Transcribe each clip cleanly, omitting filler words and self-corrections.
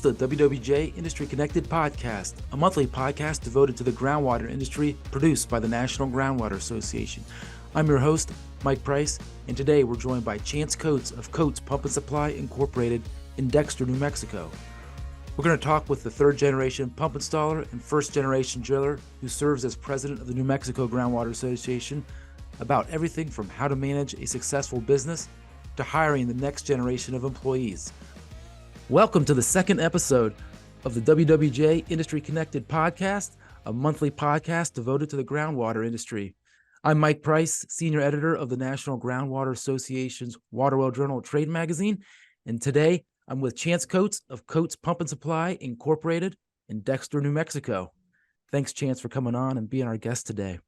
host of the WWJ Industry Connected Podcast, a monthly podcast devoted to the groundwater industry produced by the National Groundwater Association. I'm your host, Mike Price, and today we're joined by Chance Coates of Coates Pump and Supply Incorporated in Dexter, New Mexico. We're going to talk with the third-generation pump installer and first-generation driller who serves as president of the New Mexico Groundwater Association about everything from how to manage a successful business to hiring the next generation of employees. Welcome to the second episode of the WWJ Industry Connected Podcast, a monthly podcast devoted to the groundwater industry. I'm Mike Price, senior editor of the National Groundwater Association's Waterwell Journal Trade Magazine, and today I'm with Chance Coates of Coates Pump and Supply Incorporated in Dexter, New Mexico. Thanks, Chance, for coming on and being our guest today.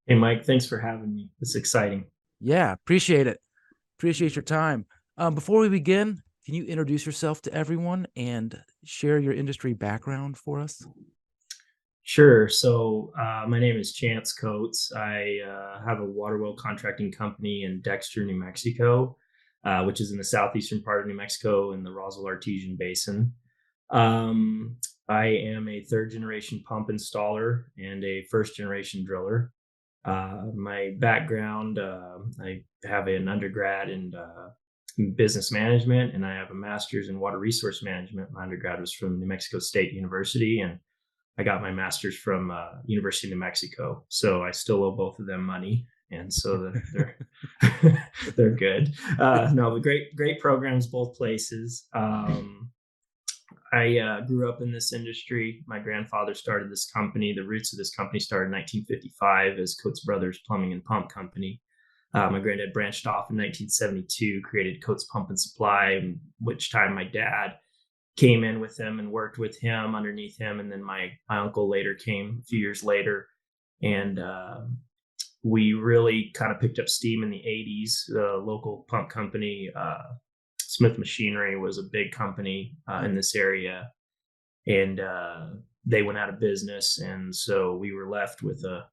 Hey, Mike, thanks for having me. It's exciting. Yeah, appreciate it. Appreciate your time. Before we begin, can you introduce yourself to everyone and share your industry background for us? Sure. So my name is Chance Coates. I have a waterwell contracting company in Dexter, New Mexico, which is in the southeastern part of New Mexico in the Roswell Artesian Basin. I am a third-generation pump installer and a first-generation driller. My background, I have an undergrad in business management, and I have a master's in water resource management. My undergrad was from New Mexico State University, and I got my master's from University of New Mexico. So I still owe both of them money, and so they're they're good. No, great programs both places. I grew up in this industry. My grandfather started this company. The roots of this company started in 1955 as Coates Brothers Plumbing and Pump Company. My granddad branched off in 1972, created Coates Pump and Supply, which time my dad came in with him and worked with him underneath him. And then my uncle later came a few years later. And we really kind of picked up steam in the 80s. The local pump company, Smith Machinery, was a big company in this area. And they went out of business. And so we were left with a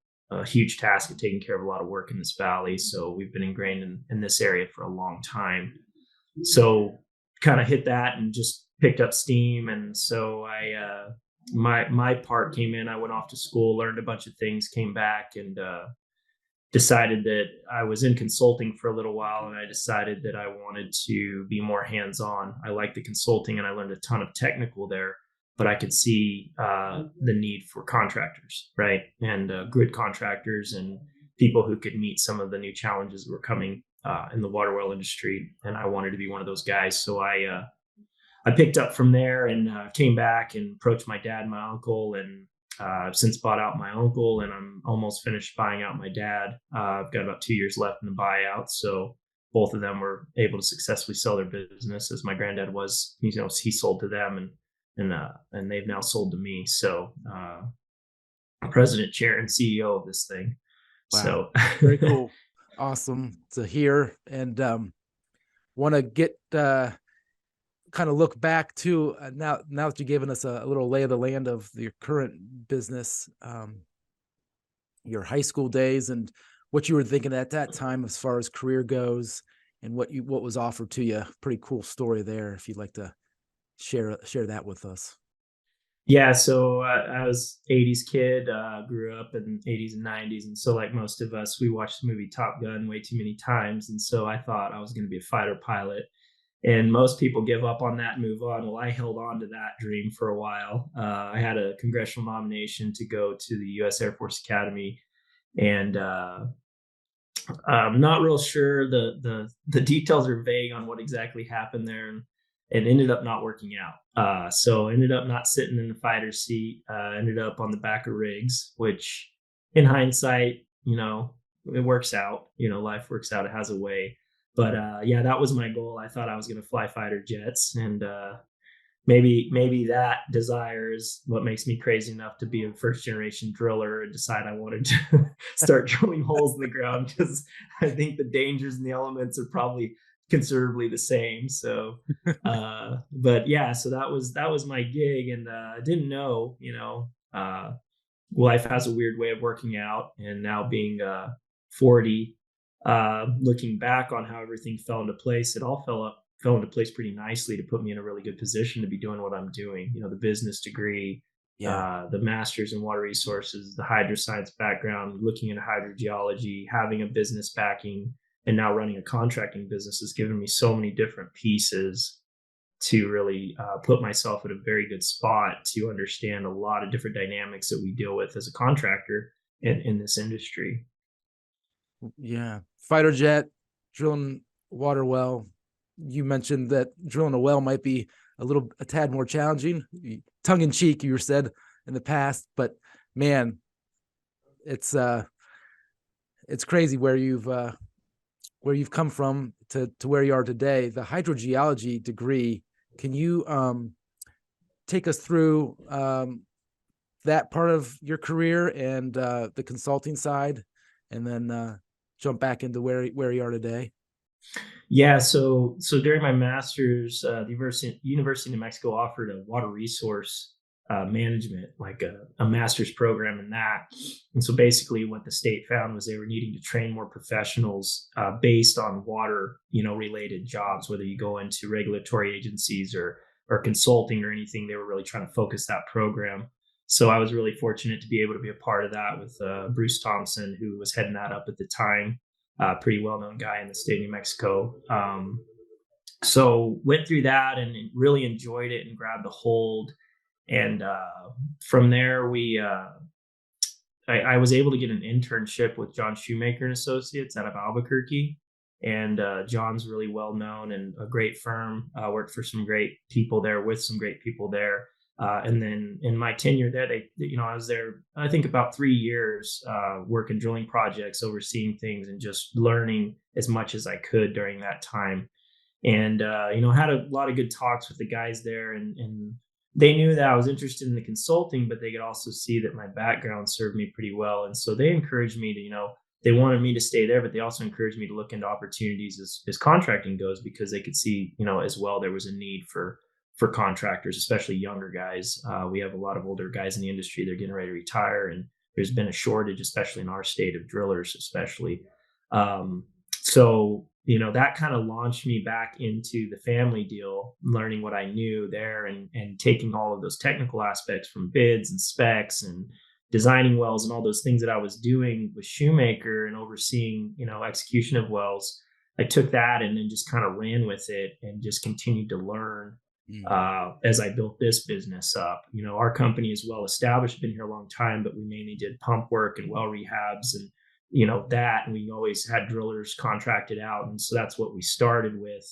huge task of taking care of a lot of work in this valley. So we've been ingrained in this area for a long time. So kind of hit that and just picked up steam. And so my part came in. I went off to school, learned a bunch of things, came back, and decided that I was in consulting for a little while. And I decided that I wanted to be more hands-on. I liked the consulting and I learned a ton of technical there, but I could see the need for contractors, right? And good contractors and people who could meet some of the new challenges that were coming in the waterwell industry. And I wanted to be one of those guys. So I picked up from there and came back and approached my dad and my uncle, and I've since bought out my uncle, and I'm almost finished buying out my dad. I've got about 2 years left in the buyout. So both of them were able to successfully sell their business, as my granddad was, he sold to them, and they've now sold to me. So I'm president, chair, and CEO of this thing. Wow. So Very cool. Awesome to hear. And want to get kind of look back to now that you've given us a little lay of the land of your current business, your high school days, and what you were thinking at that time as far as career goes, and what was offered to you. Pretty cool story there, if you'd like to share that with us. Yeah, so I was 80s kid, grew up in 80s and 90s. And so like most of us, we watched the movie Top Gun way too many times. And so I thought I was going to be a fighter pilot. And most people give up on that and move on. Well, I held on to that dream for a while. I had a congressional nomination to go to the U.S. Air Force Academy. And I'm not real sure. The details are vague on what exactly happened there. And it ended up not working out. So ended up not sitting in the fighter seat, ended up on the back of rigs, which in hindsight, it works out. Life works out. It has a way. But yeah, that was my goal. I thought I was going to fly fighter jets. And maybe that desire is what makes me crazy enough to be a first generation driller and decide I wanted to start drilling holes in the ground, because I think the dangers and the elements are probably considerably the same. So but yeah, so that was my gig. And I didn't know, life has a weird way of working out. And now being 40, looking back on how everything fell into place, it all fell into place pretty nicely to put me in a really good position to be doing what I'm doing. The business degree, Yeah. the master's in water resources, the hydroscience background, looking into hydrogeology, having a business backing, and now running a contracting business has given me so many different pieces to really put myself at a very good spot to understand a lot of different dynamics that we deal with as a contractor in this industry. Yeah. Fighter jet, drilling water well. You mentioned that drilling a well might be a tad more challenging. Tongue in cheek, you said in the past, but man, it's crazy where you've come from to where you are today. The hydrogeology degree. Can you take us through that part of your career and the consulting side, and then jump back into where you are today? Yeah, so during my master's, the University of New Mexico offered a water resource management, like a master's program in that. And so basically, what the state found was they were needing to train more professionals based on water, related jobs. Whether you go into regulatory agencies or consulting or anything, they were really trying to focus that program. So I was really fortunate to be able to be a part of that with Bruce Thompson, who was heading that up at the time. Pretty well-known guy in the state of New Mexico. So went through that and really enjoyed it and grabbed a hold. And from there, I was able to get an internship with John Shoemaker and Associates out of Albuquerque. And John's really well known and a great firm. Worked for some great people there, with some great people there. And then in my tenure there, I was there, I think about 3 years, working drilling projects, overseeing things, and just learning as much as I could during that time. And, had a lot of good talks with the guys there, and they knew that I was interested in the consulting, but they could also see that my background served me pretty well. And so they encouraged me to, they wanted me to stay there, but they also encouraged me to look into opportunities as contracting goes, because they could see, as well, there was a need for contractors, especially younger guys. We have a lot of older guys in the industry. They're getting ready to retire, and there's been a shortage, especially in our state, of drillers, especially. So, that kind of launched me back into the family deal, learning what I knew there, and taking all of those technical aspects from bids and specs and designing wells and all those things that I was doing with Shoemaker and overseeing, execution of wells. I took that and then just kind of ran with it and just continued to learn as I built this business up. Our company is well established, been here a long time, but we mainly did pump work and well rehabs and, and we always had drillers contracted out. And so that's what we started with.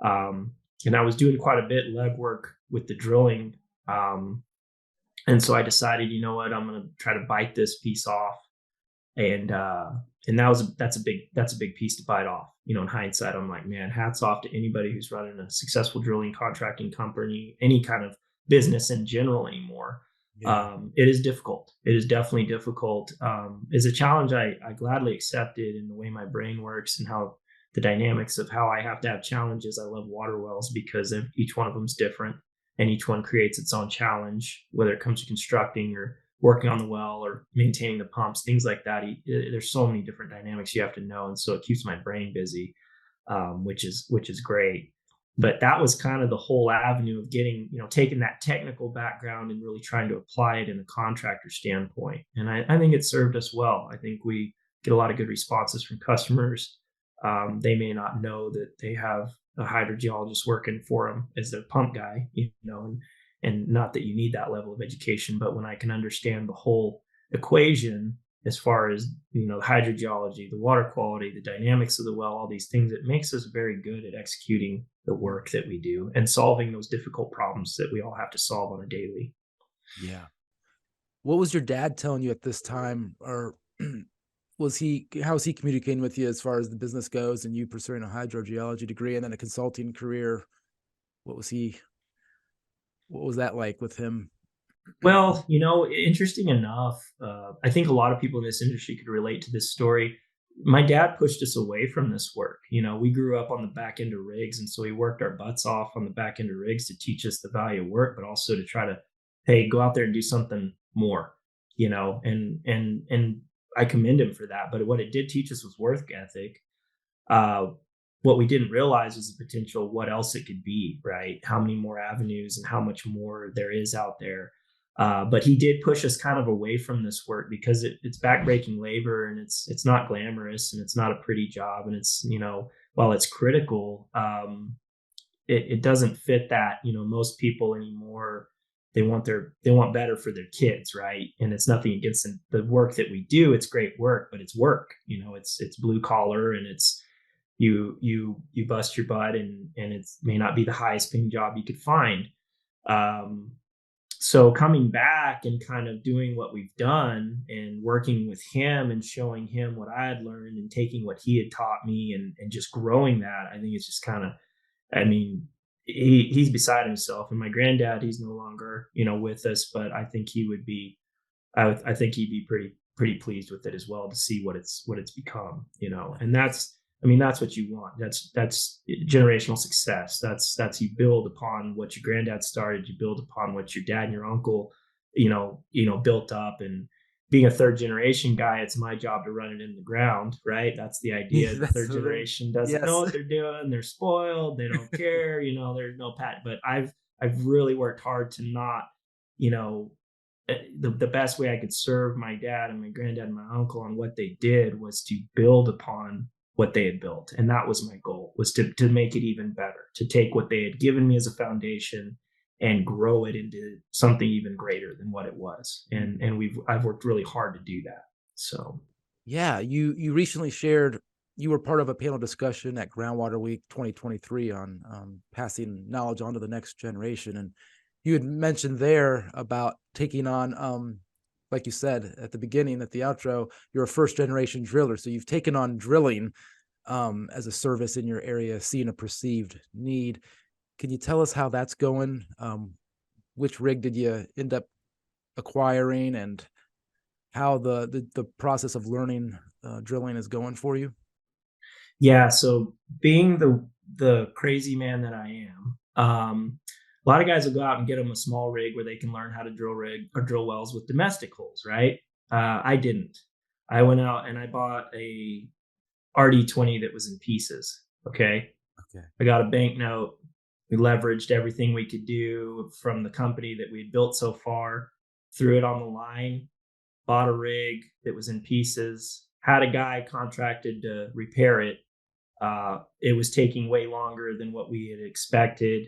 And I was doing quite a bit leg work with the drilling. And so I decided, I'm going to try to bite this piece off. And that's a big piece to bite off. In hindsight, I'm like, man, hats off to anybody who's running a successful drilling contracting company, any kind of business in general anymore. Yeah. It is difficult. It is definitely difficult. It's a challenge I gladly accepted in the way my brain works and how the dynamics of how I have to have challenges. I love water wells because each one of them is different, and each one creates its own challenge, whether it comes to constructing or working on the well or maintaining the pumps, things like that. There's so many different dynamics you have to know. And so it keeps my brain busy, which is great. But that was kind of the whole avenue of getting, taking that technical background and really trying to apply it in a contractor standpoint. And I think it served us well. I think we get a lot of good responses from customers. They may not know that they have a hydrogeologist working for them as their pump guy, and not that you need that level of education, but when I can understand the whole equation as far as, the hydrogeology, the water quality, the dynamics of the well, all these things, it makes us very good at executing the work that we do and solving those difficult problems that we all have to solve on a daily. Yeah. What was your dad telling you at this time, or how was he communicating with you as far as the business goes and you pursuing a hydrogeology degree and then a consulting career? What was that like with him? Well, interesting enough, I think a lot of people in this industry could relate to this story. My dad pushed us away from this work. We grew up on the back end of rigs, and so he worked our butts off on the back end of rigs to teach us the value of work, but also to try to, hey, go out there and do something more, and I commend him for that. But what it did teach us was work ethic. what we didn't realize was the potential, what else it could be, right? How many more avenues and how much more there is out there. But he did push us kind of away from this work because it's backbreaking labor, and it's not glamorous, and it's not a pretty job, and it's, while it's critical, it doesn't fit that, most people anymore, they want better for their kids, right? And it's nothing against the work that we do. It's great work, but it's work. It's blue collar, and it's you bust your butt, and it may not be the highest paying job you could find. So coming back and kind of doing what we've done and working with him and showing him what I had learned and taking what he had taught me, and just growing that, I think it's just kind of, I mean, he's beside himself. And my granddad, he's no longer, with us, but I think he would be, I think he'd be pretty pleased with it as well, to see what it's become, and that's what you want. That's generational success. That's you build upon what your granddad started, you build upon what your dad and your uncle, built up. And being a third generation guy, it's my job to run it in the ground, right? That's the idea. The third generation doesn't know what they're doing. They're spoiled. They don't care. There's no pat. But I've really worked hard to not, the best way I could serve my dad and my granddad and my uncle on what they did was to build upon what they had built. And that was my goal, was to make it even better, to take what they had given me as a foundation and grow it into something even greater than what it was. And I've worked really hard to do that. So yeah, you recently shared, you were part of a panel discussion at Groundwater Week 2023 on passing knowledge on to the next generation. And you had mentioned there about taking on, like you said at the beginning, at the outro, you're a first generation driller. So you've taken on drilling as a service in your area, seeing a perceived need. Can you tell us how that's going? Which rig did you end up acquiring, and how the process of learning drilling is going for you? Yeah. So being the crazy man that I am, a lot of guys will go out and get them a small rig where they can learn how to drill wells with domestic holes, right? I didn't. I went out and I bought a RD20 that was in pieces. Okay. I got a banknote. We leveraged everything we could do from the company that we'd built so far, threw it on the line, bought a rig that was in pieces, had a guy contracted to repair it. It was taking way longer than what we had expected.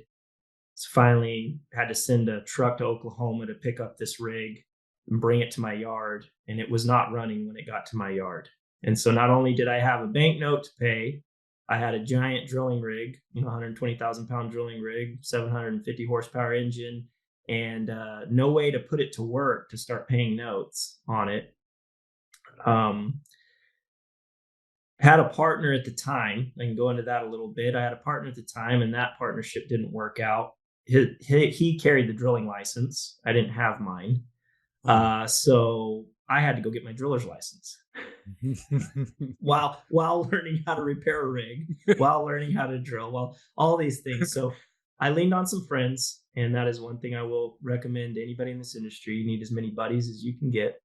So finally had to send a truck to Oklahoma to pick up this rig and bring it to my yard. And it was not running when it got to my yard. And so not only did I have a banknote to pay, I had a giant drilling rig, 120,000 pound drilling rig, 750 horsepower engine, and no way to put it to work to start paying notes on it. Had a partner at the time. I can go into that a little bit. I had a partner at the time, and that partnership didn't work out. He carried the drilling license. I didn't have mine. So I had to go get my driller's license while learning how to repair a rig, while learning how to drill, while all these things. So I leaned on some friends, and that is one thing I will recommend to anybody in this industry. You need as many buddies as you can get.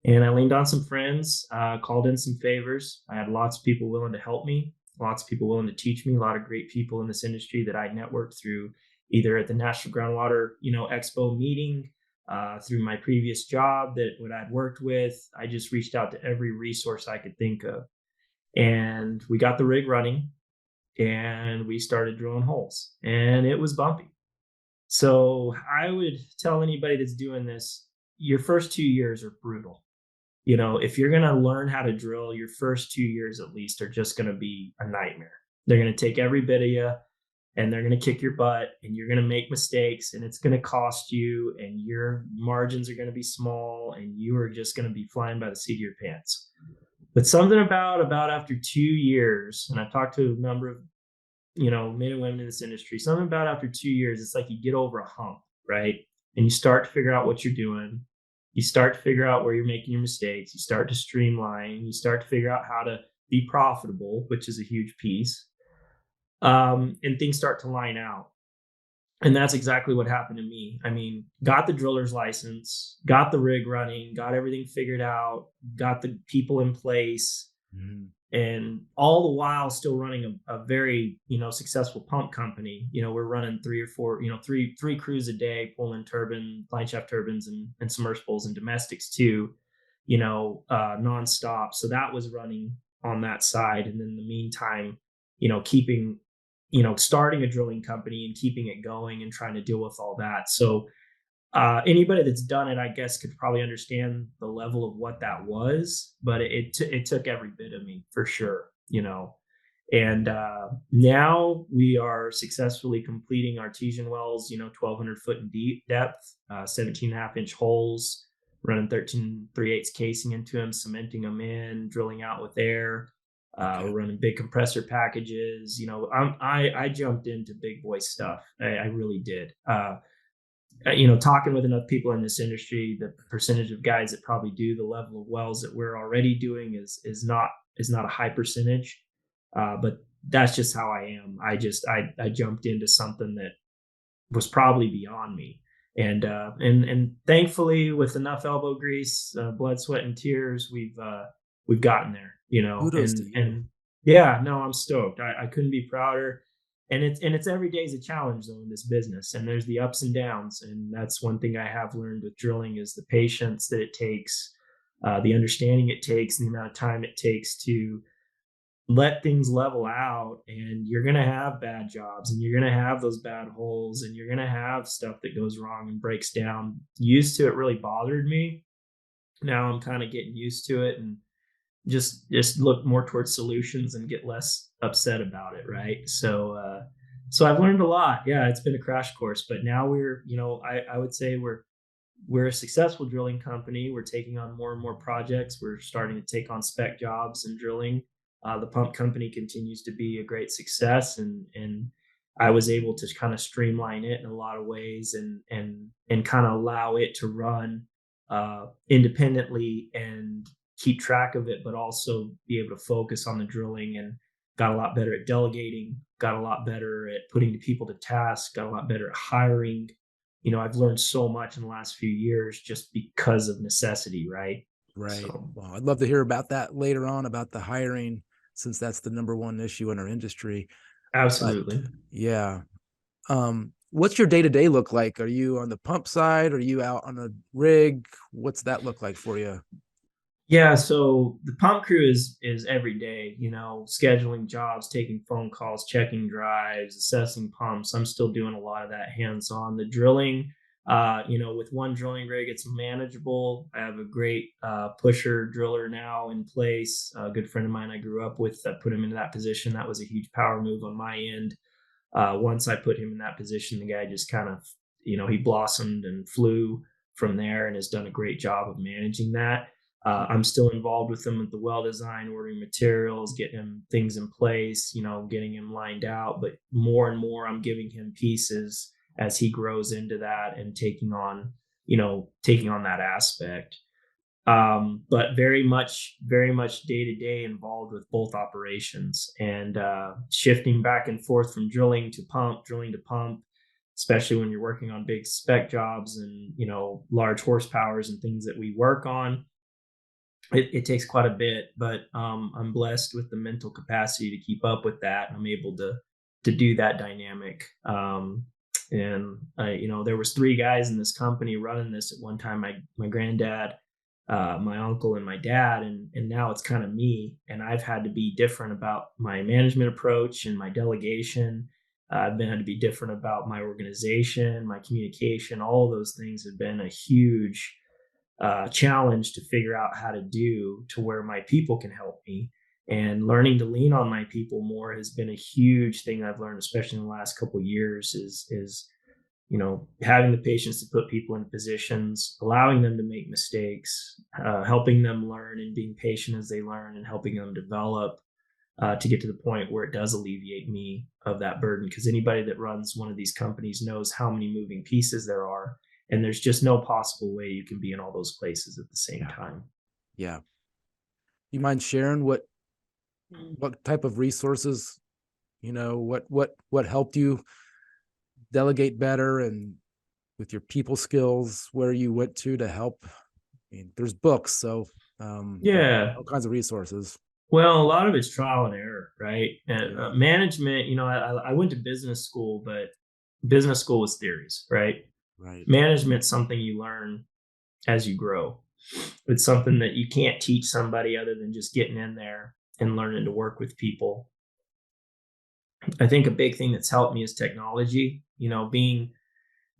And I leaned on some friends, called in some favors. I had lots of people willing to help me, lots of people willing to teach me, a lot of great people in this industry that I networked through, either at the National Groundwater, Expo meeting, through my previous job that what I'd worked with. I just reached out to every resource I could think of. And we got the rig running, and we started drilling holes, and it was bumpy. So I would tell anybody that's doing this, your first 2 years are brutal. If you're going to learn how to drill, your first 2 years at least are just going to be a nightmare. They're going to take every bit of you, and they're going to kick your butt, and you're going to make mistakes, and it's going to cost you, and your margins are going to be small, and you are just going to be flying by the seat of your pants. But something about after 2 years, and I've talked to a number of, men and women in this industry, something about after 2 years, it's like you get over a hump, right? And you start to figure out what you're doing. You start to figure out where you're making your mistakes. You start to streamline. You start to figure out how to be profitable, which is a huge piece. And things start to line out. And that's exactly what happened to me. I mean, got the driller's license, got the rig running, got everything figured out, got the people in place, Mhm. and all the while still running a very, successful pump company. We're running three or four, three crews a day, pulling line shaft turbines and submersibles and domestics too, nonstop. So that was running on that side. And then in the meantime, keeping, starting a drilling company and keeping it going and trying to deal with all that. So anybody that's done it, I guess, could probably understand the level of what that was, but it took every bit of me for sure. And now we are successfully completing artesian wells, 1,200 foot in deep depth, 17.5 inch holes, running 13 3/8 casing into them, cementing them in, drilling out with air. We're Okay. running big compressor packages. I jumped into big boy stuff. I really did. Talking with enough people in this industry, the percentage of guys that probably do the level of wells that we're already doing is not a high percentage. But that's just how I am. I jumped into something that was probably beyond me, and thankfully, with enough elbow grease, blood, sweat, and tears, we've gotten there. Kudos to you. And yeah, no, I'm stoked. I couldn't be prouder. And it's every day is a challenge though in this business, and there's the ups and downs, and that's one thing I have learned with drilling is the patience that it takes, the understanding it takes, and the amount of time it takes to let things level out. And you're going to have bad jobs, and you're going to have those bad holes, and you're going to have stuff that goes wrong and breaks down. Used to it really bothered me. Now I'm kind of getting used to it, and just look more towards solutions and get less upset about it, right? So I've learned a lot. Yeah, it's been a crash course, but now I would say we're a successful drilling company. We're taking on more and more projects. We're starting to take on spec jobs and drilling. The pump company continues to be a great success, and I was able to kind of streamline it in a lot of ways, and kind of allow it to run independently and keep track of it, but also be able to focus on the drilling. And got a lot better at delegating. Got a lot better at putting the people to task. Got a lot better at hiring. I've learned so much in the last few years just because of necessity, right? Right. So Well, I'd love to hear about that later on about the hiring, since that's the number one issue in our industry. But absolutely. yeah. What's your day-to-day look like? Are you on the pump side? Are you out on a rig? What's that look like for you? Yeah, so the pump crew is every day, scheduling jobs, taking phone calls, checking drives, assessing pumps. I'm still doing a lot of that hands-on. The drilling, with one drilling rig, it's manageable. I have a great pusher driller now in place. A good friend of mine I grew up with that put him into that position. That was a huge power move on my end. Once I put him in that position, the guy just kind of, he blossomed and flew from there and has done a great job of managing that. I'm still involved with him with the well design, ordering materials, getting him things in place, getting him lined out. But more and more, I'm giving him pieces as he grows into that and taking on that aspect. But very much day to day involved with both operations, and shifting back and forth from drilling to pump, especially when you're working on big spec jobs and large horsepowers and things that we work on. It takes quite a bit, but I'm blessed with the mental capacity to keep up with that. I'm able to do that dynamic. And there was three guys in this company running this at one time. My granddad, my uncle, and my dad, and now it's kind of me. And I've had to be different about my management approach and my delegation. I've been had to be different about my organization, my communication. All of those things have been a huge challenge to figure out how to do to where my people can help me. And learning to lean on my people more has been a huge thing I've learned, especially in the last couple of years. Is having the patience to put people in positions, allowing them to make mistakes, helping them learn, and being patient as they learn, and helping them develop to get to the point where it does alleviate me of that burden. Because anybody that runs one of these companies knows how many moving pieces there are, and there's just no possible way you can be in all those places at the same Yeah. time. Yeah. You mind sharing what type of resources, what helped you delegate better, and with your people skills, where you went to help? I mean, there's books, so but Yeah. all kinds of resources. Well, a lot of it's trial and error, right? And Yeah. management, I went to business school, but business school was theories, right? Right. Management's something you learn as you grow. It's something that you can't teach somebody other than just getting in there and learning to work with people. I think a big thing that's helped me is technology. Being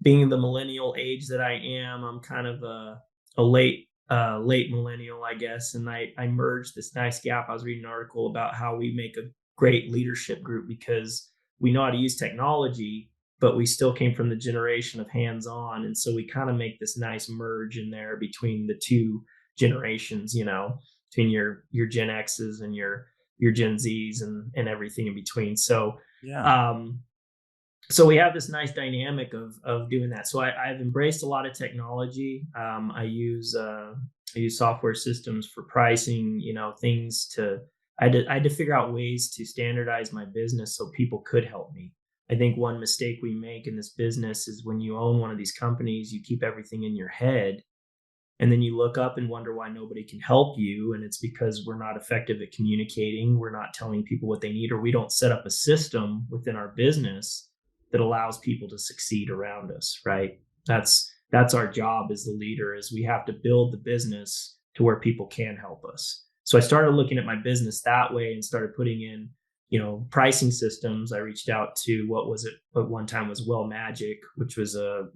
in the millennial age that I am, I'm kind of a late millennial, I guess. And I merged this nice gap. I was reading an article about how we make a great leadership group because we know how to use technology, but we still came from the generation of hands-on. And so we kind of make this nice merge in there between the two generations, between your Gen X's and your Gen Z's and everything in between. Yeah. Um, so we have this nice dynamic of doing that. So I've embraced a lot of technology. I use software systems for pricing. Things to I had to figure out ways to standardize my business so people could help me. I think one mistake we make in this business is when you own one of these companies, you keep everything in your head, and then you look up and wonder why nobody can help you. And it's because we're not effective at communicating. We're not telling people what they need, or we don't set up a system within our business that allows people to succeed around us, right? That's our job as the leader, is we have to build the business to where people can help us. So I started looking at my business that way and started putting in, pricing systems. I reached out to what was it at one time was Well Magic, which was a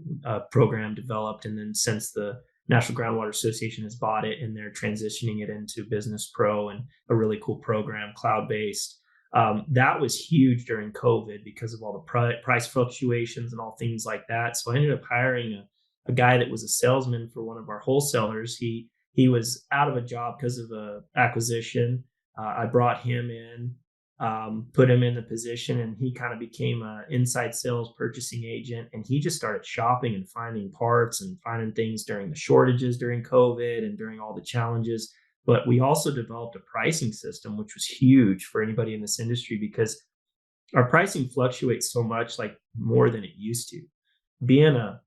program developed, and then since the National Groundwater Association has bought it and they're transitioning it into Business Pro, and a really cool program, cloud based. That was huge during COVID because of all the price fluctuations and all things like that. So I ended up hiring a guy that was a salesman for one of our wholesalers. He was out of a job because of a acquisition. I brought him in, put him in the position, and he kind of became an inside sales purchasing agent. And he just started shopping and finding parts and finding things during the shortages during COVID and during all the challenges. But we also developed a pricing system, which was huge for anybody in this industry because our pricing fluctuates so much, like more than it used to. Being a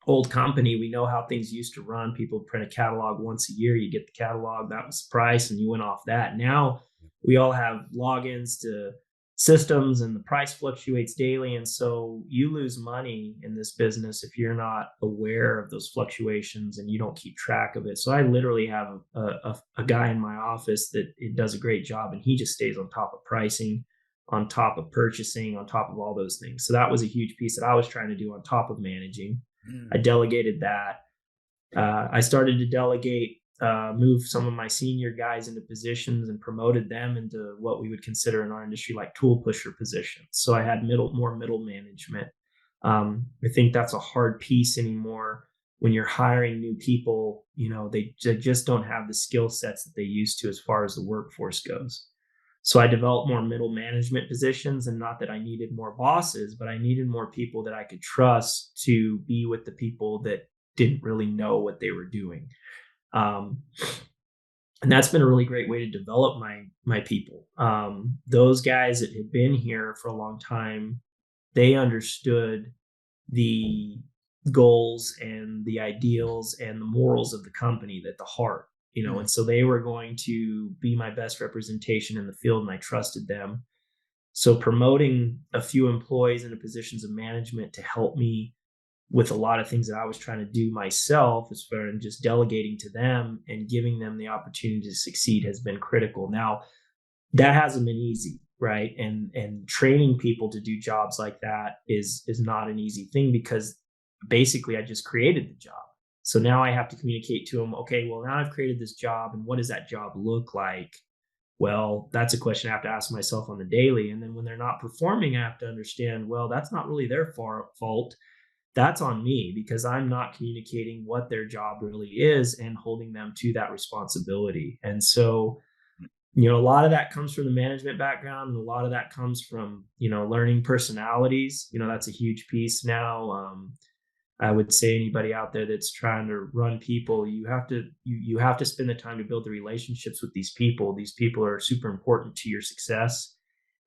old company, we know how things used to run. People print a catalog once a year, you get the catalog, that was the price, and you went off that. Now we all have logins to systems and the price fluctuates daily. And so you lose money in this business if you're not aware of those fluctuations and you don't keep track of it. So I literally have a guy in my office that it does a great job, and he just stays on top of pricing, on top of purchasing, on top of all those things. So that was a huge piece that I was trying to do on top of managing. I delegated that. I started to delegate, move some of my senior guys into positions and promoted them into what we would consider in our industry like tool pusher positions. So I had more middle management. I think that's a hard piece anymore when you're hiring new people. They just don't have the skill sets that they used to as far as the workforce goes. So I developed more middle management positions, and not that I needed more bosses, but I needed more people that I could trust to be with the people that didn't really know what they were doing. Um, and that's been a really great way to develop my people. Those guys that had been here for a long time, they understood the goals and the ideals and the morals of the company at the heart, and so they were going to be my best representation in the field, and I trusted them. So promoting a few employees into positions of management to help me with a lot of things that I was trying to do myself, as far as just delegating to them and giving them the opportunity to succeed, has been critical. Now, that hasn't been easy, right? And training people to do jobs like that is not an easy thing, because basically I just created the job. So now I have to communicate to them, okay, well, now I've created this job, and what does that job look like? Well, that's a question I have to ask myself on the daily. And then when they're not performing, I have to understand, well, that's not really their fault. That's on me, because I'm not communicating what their job really is and holding them to that responsibility. And so, a lot of that comes from the management background, and a lot of that comes from, learning personalities. That's a huge piece now. I would say anybody out there that's trying to run people, you have to spend the time to build the relationships with these people. These people are super important to your success,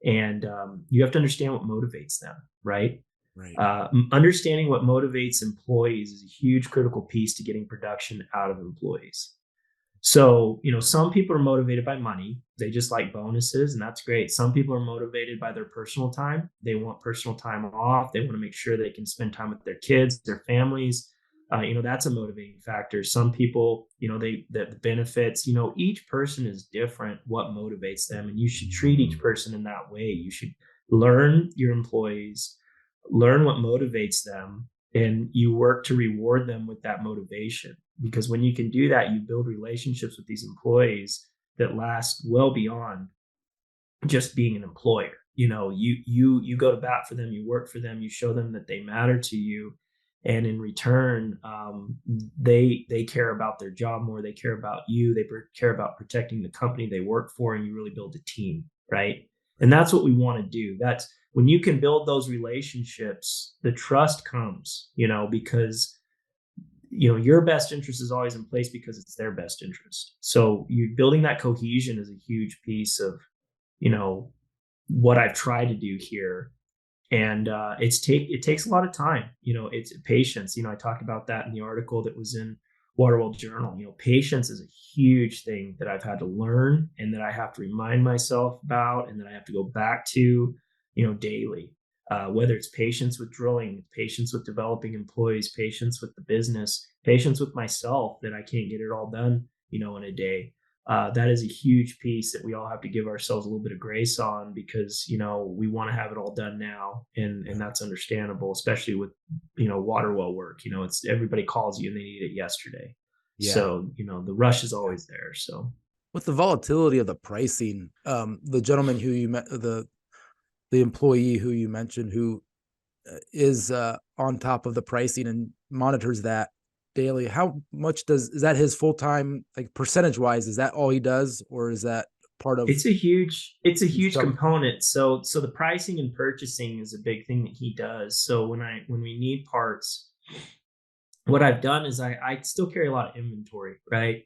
and you have to understand what motivates them, right? Right. Understanding what motivates employees is a huge critical piece to getting production out of employees. So, some people are motivated by money. They just like bonuses, and that's great. Some people are motivated by their personal time. They want personal time off. They want to make sure they can spend time with their kids, their families. That's a motivating factor. Some people, the benefits, each person is different, what motivates them. And you should treat each person in that way. You should learn your employees, learn what motivates them, and you work to reward them with that motivation. Because when you can do that, you build relationships with these employees that last well beyond just being an employer. You go to bat for them, you work for them, you show them that they matter to you, and in return, they care about their job more. They care about you. They care about protecting the company they work for, and you really build a team, right? And that's what we want to do. That's when you can build those relationships, the trust comes, because your best interest is always in place because it's their best interest. So you building that cohesion is a huge piece of what I've tried to do here. And it takes a lot of time. It's patience. I talked about that in the article that was in Waterwell Journal. Patience is a huge thing that I've had to learn, and that I have to remind myself about, and that I have to go back to daily. Whether it's patience with drilling, patience with developing employees, patience with the business, patience with myself, that I can't get it all done in a day. That is a huge piece that we all have to give ourselves a little bit of grace on, because we want to have it all done now, and that's understandable, especially with water well work. It's everybody calls you and they need it yesterday. Yeah. So the rush is always there. So with the volatility of the pricing, the gentleman who you met, the employee who you mentioned, who is on top of the pricing and monitors that daily, how much is that his full-time, like percentage wise, is that all he does, or is that part of? It's a huge component. So the pricing and purchasing is a big thing that he does. So when we need parts, what I've done is I still carry a lot of inventory, right?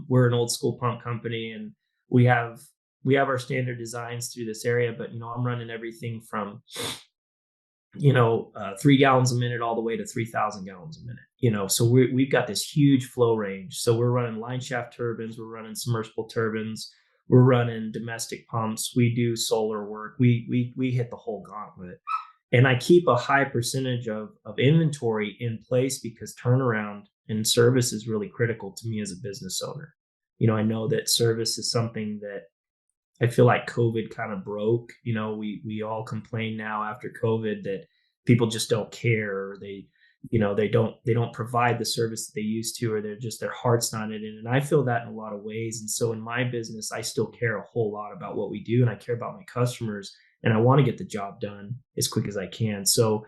We're an old school pump company, and we have our standard designs through this area, but I'm running everything from 3 gallons a minute all the way to 3,000 gallons a minute. So we've got this huge flow range. So we're running line shaft turbines, we're running submersible turbines, we're running domestic pumps, we do solar work, we hit the whole gauntlet. And I keep a high percentage of inventory in place, because turnaround and service is really critical to me as a business owner. I know that service is something that I feel like COVID kind of broke. We all complain now after COVID that people just don't care, or they don't provide the service that they used to, or their heart's not in it. And I feel that in a lot of ways. And so in my business, I still care a whole lot about what we do, and I care about my customers, and I want to get the job done as quick as I can. So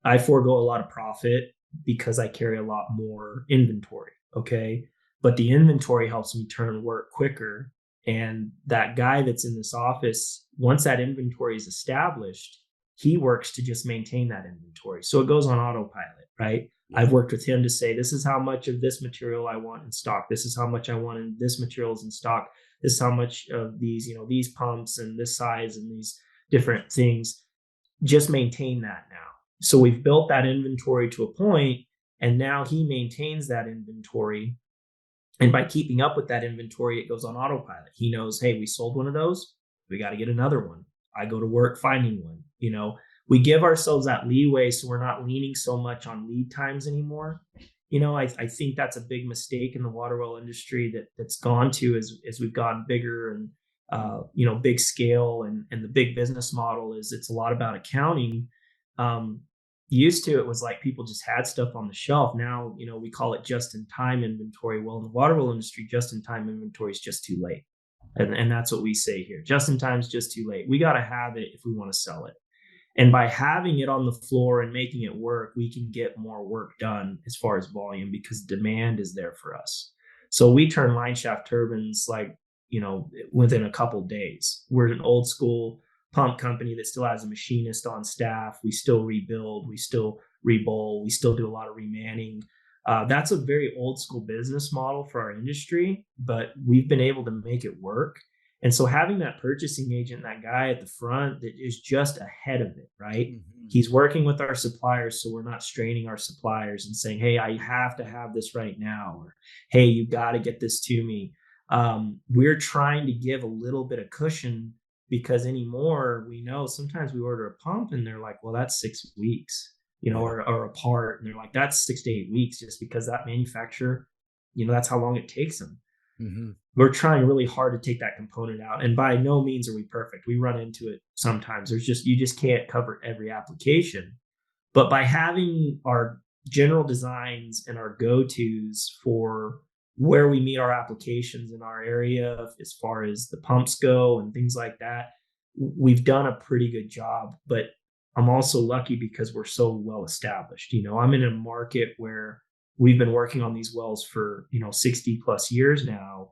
I forego a lot of profit because I carry a lot more inventory. Okay. But the inventory helps me turn work quicker. And that guy that's in this office, once that inventory is established, he works to just maintain that inventory. So it goes on autopilot, right? Yeah. I've worked with him to say, this is how much of this material I want in stock. This is how much I want in this materials in stock. This is how much of these, these pumps and this size and these different things. Just maintain that now. So we've built that inventory to a point, and now he maintains that inventory. And by keeping up with that inventory, it goes on autopilot. He knows, hey, we sold one of those, we got to get another one. I go to work finding one. We give ourselves that leeway, so we're not leaning so much on lead times anymore. I think that's a big mistake in the water well industry that's gone to as we've gotten bigger and big scale, and the big business model is it's a lot about accounting. Used to, it was like people just had stuff on the shelf. Now, we call it just-in-time inventory. Well, in the water well industry, just-in-time inventory is just too late. And that's what we say here. Just-in-time is just too late. We got to have it if we want to sell it. And by having it on the floor and making it work, we can get more work done as far as volume, because demand is there for us. So we turn line shaft turbines within a couple of days. We're an old school pump company that still has a machinist on staff. We still rebuild, we still rebowl, we still do a lot of remanning. That's a very old school business model for our industry, but we've been able to make it work. And so having that purchasing agent, that guy at the front that is just ahead of it, right? Mm-hmm. He's working with our suppliers, so we're not straining our suppliers and saying, hey, I have to have this right now, or hey, you got to get this to me. We're trying to give a little bit of cushion, because anymore, we know sometimes we order a pump and they're like, well, that's 6 weeks, or a part. And they're like, that's 6 to 8 weeks, just because that manufacturer, that's how long it takes them. Mm-hmm. We're trying really hard to take that component out. And by no means are we perfect. We run into it sometimes. You just can't cover every application. But by having our general designs and our go-tos for where we meet our applications in our area, as far as the pumps go and things like that, we've done a pretty good job. But I'm also lucky because we're so well established. I'm in a market where we've been working on these wells for 60 plus years now.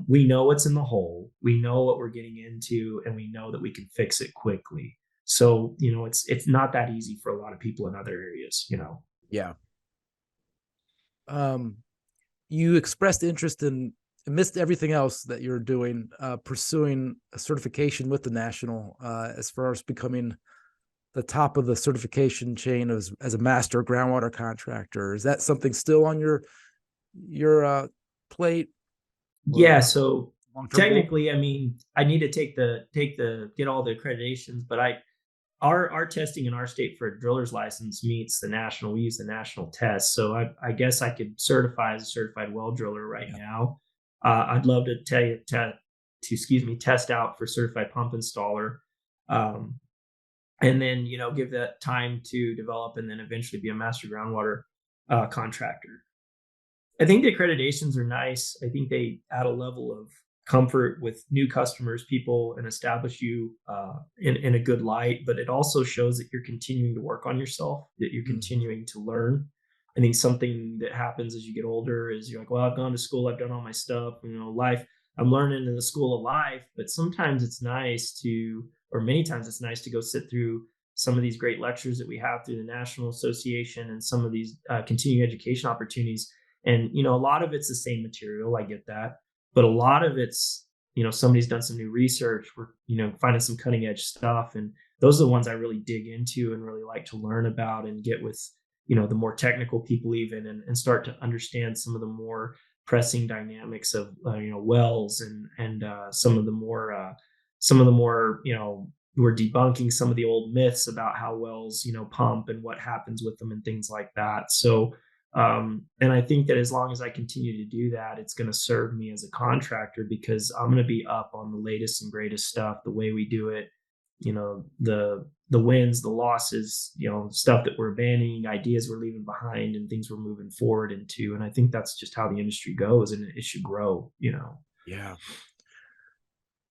We know what's in the hole, we know what we're getting into, and we know that we can fix it quickly. So it's not that easy for a lot of people in other areas. Yeah. You expressed interest in, amidst everything else that you're doing, pursuing a certification with the national, as far as becoming the top of the certification chain as a master groundwater contractor. Is that something still on your plate? Yeah. So Technically, technically, I mean, I need to get all the accreditations, but our testing in our state for a driller's license meets the national. We use the national test, so I guess I could certify as a certified well driller right now. I'd love to test out for certified pump installer, and then give that time to develop, and then eventually be a master groundwater contractor. I think the accreditations are nice. I think they add a level of comfort with new customers, people, and establish you in a good light. But it also shows that you're continuing to work on yourself, that you're continuing to learn. I think something that happens as you get older is you're like, well, I've gone to school, I've done all my stuff, life. I'm learning in the school of life. But sometimes it's nice or many times it's nice to go sit through some of these great lectures that we have through the National Association, and some of these continuing education opportunities. And, a lot of it's the same material. I get that. But a lot of it's, somebody's done some new research. We're, finding some cutting edge stuff. And those are the ones I really dig into and really like to learn about, and get with, the more technical people even, and start to understand some of the more pressing dynamics of, wells, and some of the more, we're debunking some of the old myths about how wells, pump and what happens with them and things like that. So, and I think that as long as I continue to do that, it's going to serve me as a contractor, because I'm going to be up on the latest and greatest stuff, the way we do it, the wins, the losses, stuff that we're abandoning, ideas we're leaving behind, and things we're moving forward into. And I think that's just how the industry goes, and it should grow. Yeah.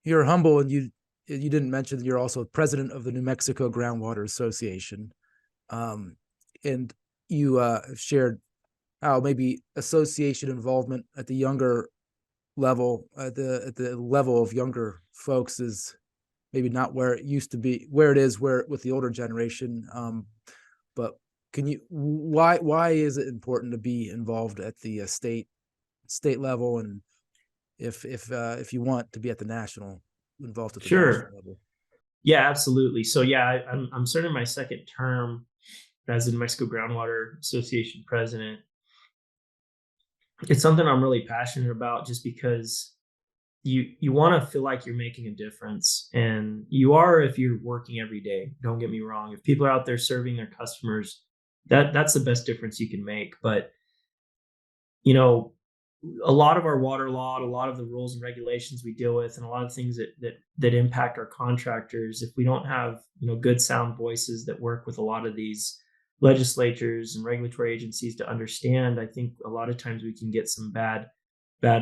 You're humble, and you didn't mention that you're also president of the New Mexico Groundwater Association. And you have shared how maybe association involvement at the younger level, at the level of younger folks, is maybe not where it used to be, where it is, where with the older generation. But why is it important to be involved at the state level, and if you want to be at the national, involved at the national level? Yeah, absolutely. So yeah, I'm starting my second term as the New Mexico Groundwater Association president. It's something I'm really passionate about, just because you want to feel like you're making a difference, and you are if you're working every day. Don't get me wrong. If people are out there serving their customers, that's the best difference you can make. But a lot of our water law, a lot of the rules and regulations we deal with, and a lot of things that impact our contractors, if we don't have good sound voices that work with a lot of these legislatures and regulatory agencies to understand, I think a lot of times we can get some bad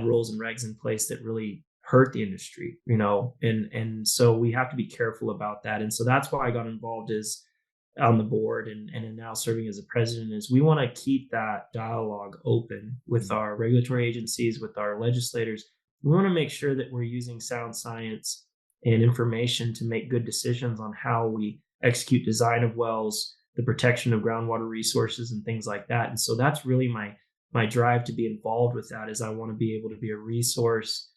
rules and regs in place that really hurt the industry, and so we have to be careful about that. And so that's why I got involved as on the board, and now serving as a president, is we want to keep that dialogue open with our regulatory agencies, with our legislators. We want to make sure that we're using sound science and information to make good decisions on how we execute design of wells, the protection of groundwater resources, and things like that. And so that's really my drive to be involved with that, is I want to be able to be a resource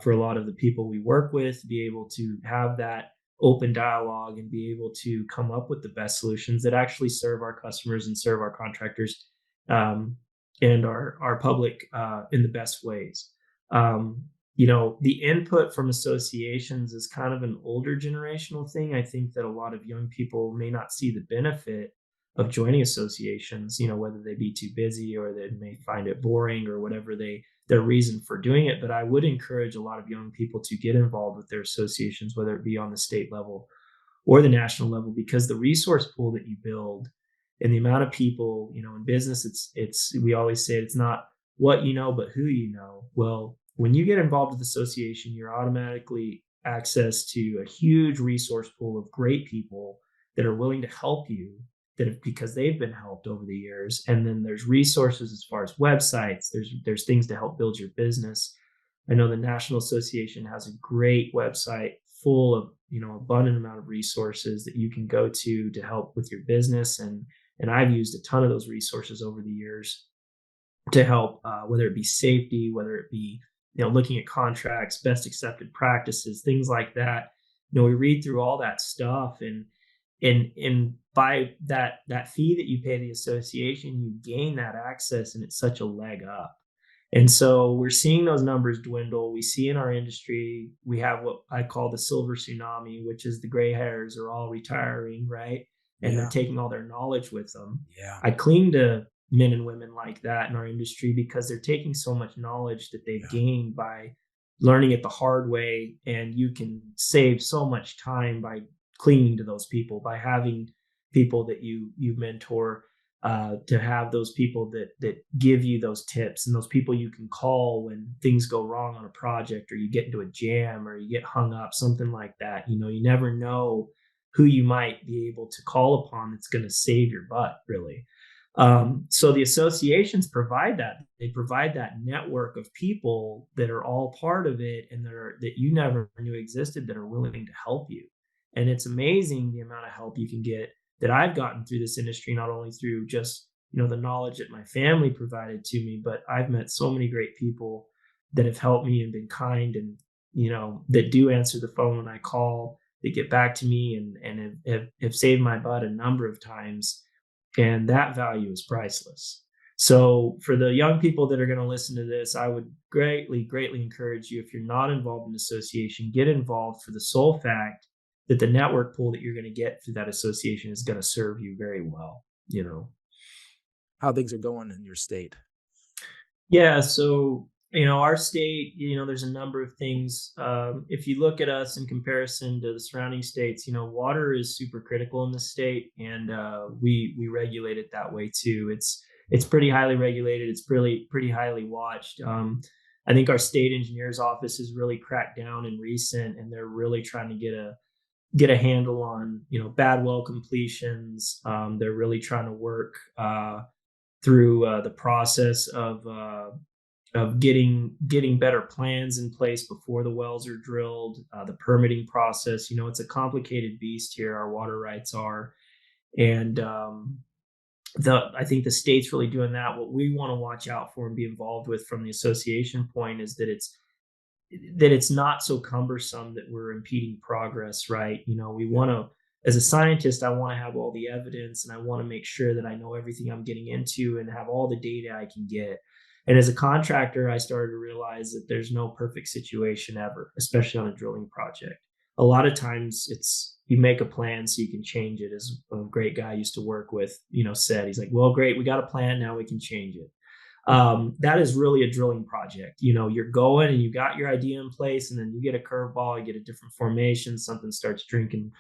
for a lot of the people we work with, be able to have that open dialogue and be able to come up with the best solutions that actually serve our customers and serve our contractors, um, and our public in the best ways. Um, the input from associations is kind of an older generational thing. I think that a lot of young people may not see the benefit of joining associations, whether they be too busy or they may find it boring or whatever their reason for doing it. But I would encourage a lot of young people to get involved with their associations, whether it be on the state level or the national level, because the resource pool that you build and the amount of people, in business, it's we always say it's not what you know, but who you know. Well, when you get involved with the association, you're automatically access to a huge resource pool of great people that are willing to help you, because they've been helped over the years. And then there's resources as far as websites. There's things to help build your business. I know the National Association has a great website full of abundant amount of resources that you can go to help with your business, and I've used a ton of those resources over the years to help, whether it be safety, whether it be looking at contracts, best accepted practices, things like that. We read through all that stuff, and by that fee that you pay the association, you gain that access, and it's such a leg up. And so we're seeing those numbers dwindle. We see in our industry, we have what I call the silver tsunami, which is the gray hairs are all retiring, right? And they're taking all their knowledge with them. Yeah. I cling to men and women like that in our industry because they're taking so much knowledge that they've gained by learning it the hard way. And you can save so much time by clinging to those people, by having people that you mentor, to have those people that give you those tips, and those people you can call when things go wrong on a project, or you get into a jam, or you get hung up, something like that. You never know who you might be able to call upon that's going to save your butt, really. So the associations provide that. They provide that network of people that are all part of it, and that you never knew existed, that are willing to help you. And it's amazing the amount of help you can get that I've gotten through this industry, not only through just, the knowledge that my family provided to me, but I've met so many great people that have helped me and been kind, and, that do answer the phone when I call, that get back to me, and have saved my butt a number of times. And that value is priceless. So for the young people that are going to listen to this, I would greatly, greatly encourage you, if you're not involved in an association, get involved, for the sole fact that the network pool that you're going to get through that association is going to serve you very well. How things are going in your state? Yeah. So, our state, there's a number of things. If you look at us in comparison to the surrounding states, water is super critical in the state, and we regulate it that way too. It's pretty highly regulated. It's pretty highly watched. I think our state engineer's office has really cracked down in recent, and they're really trying to get a handle on bad well completions. They're really trying to work through the process of getting better plans in place before the wells are drilled. The permitting process, it's a complicated beast here. Our water rights are, and I think the state's really doing that. What we want to watch out for and be involved with from the association point is that it's not so cumbersome that we're impeding progress, right? We want to, as a scientist, I want to have all the evidence, and I want to make sure that I know everything I'm getting into and have all the data I can get. And as a contractor, I started to realize that there's no perfect situation ever, especially on a drilling project. A lot of times you make a plan so you can change it. As a great guy I used to work with, said, he's like, well, great, we got a plan, now we can change it. That is really a drilling project. You're going and you got your idea in place, and then you get a curveball, you get a different formation, something starts drinking,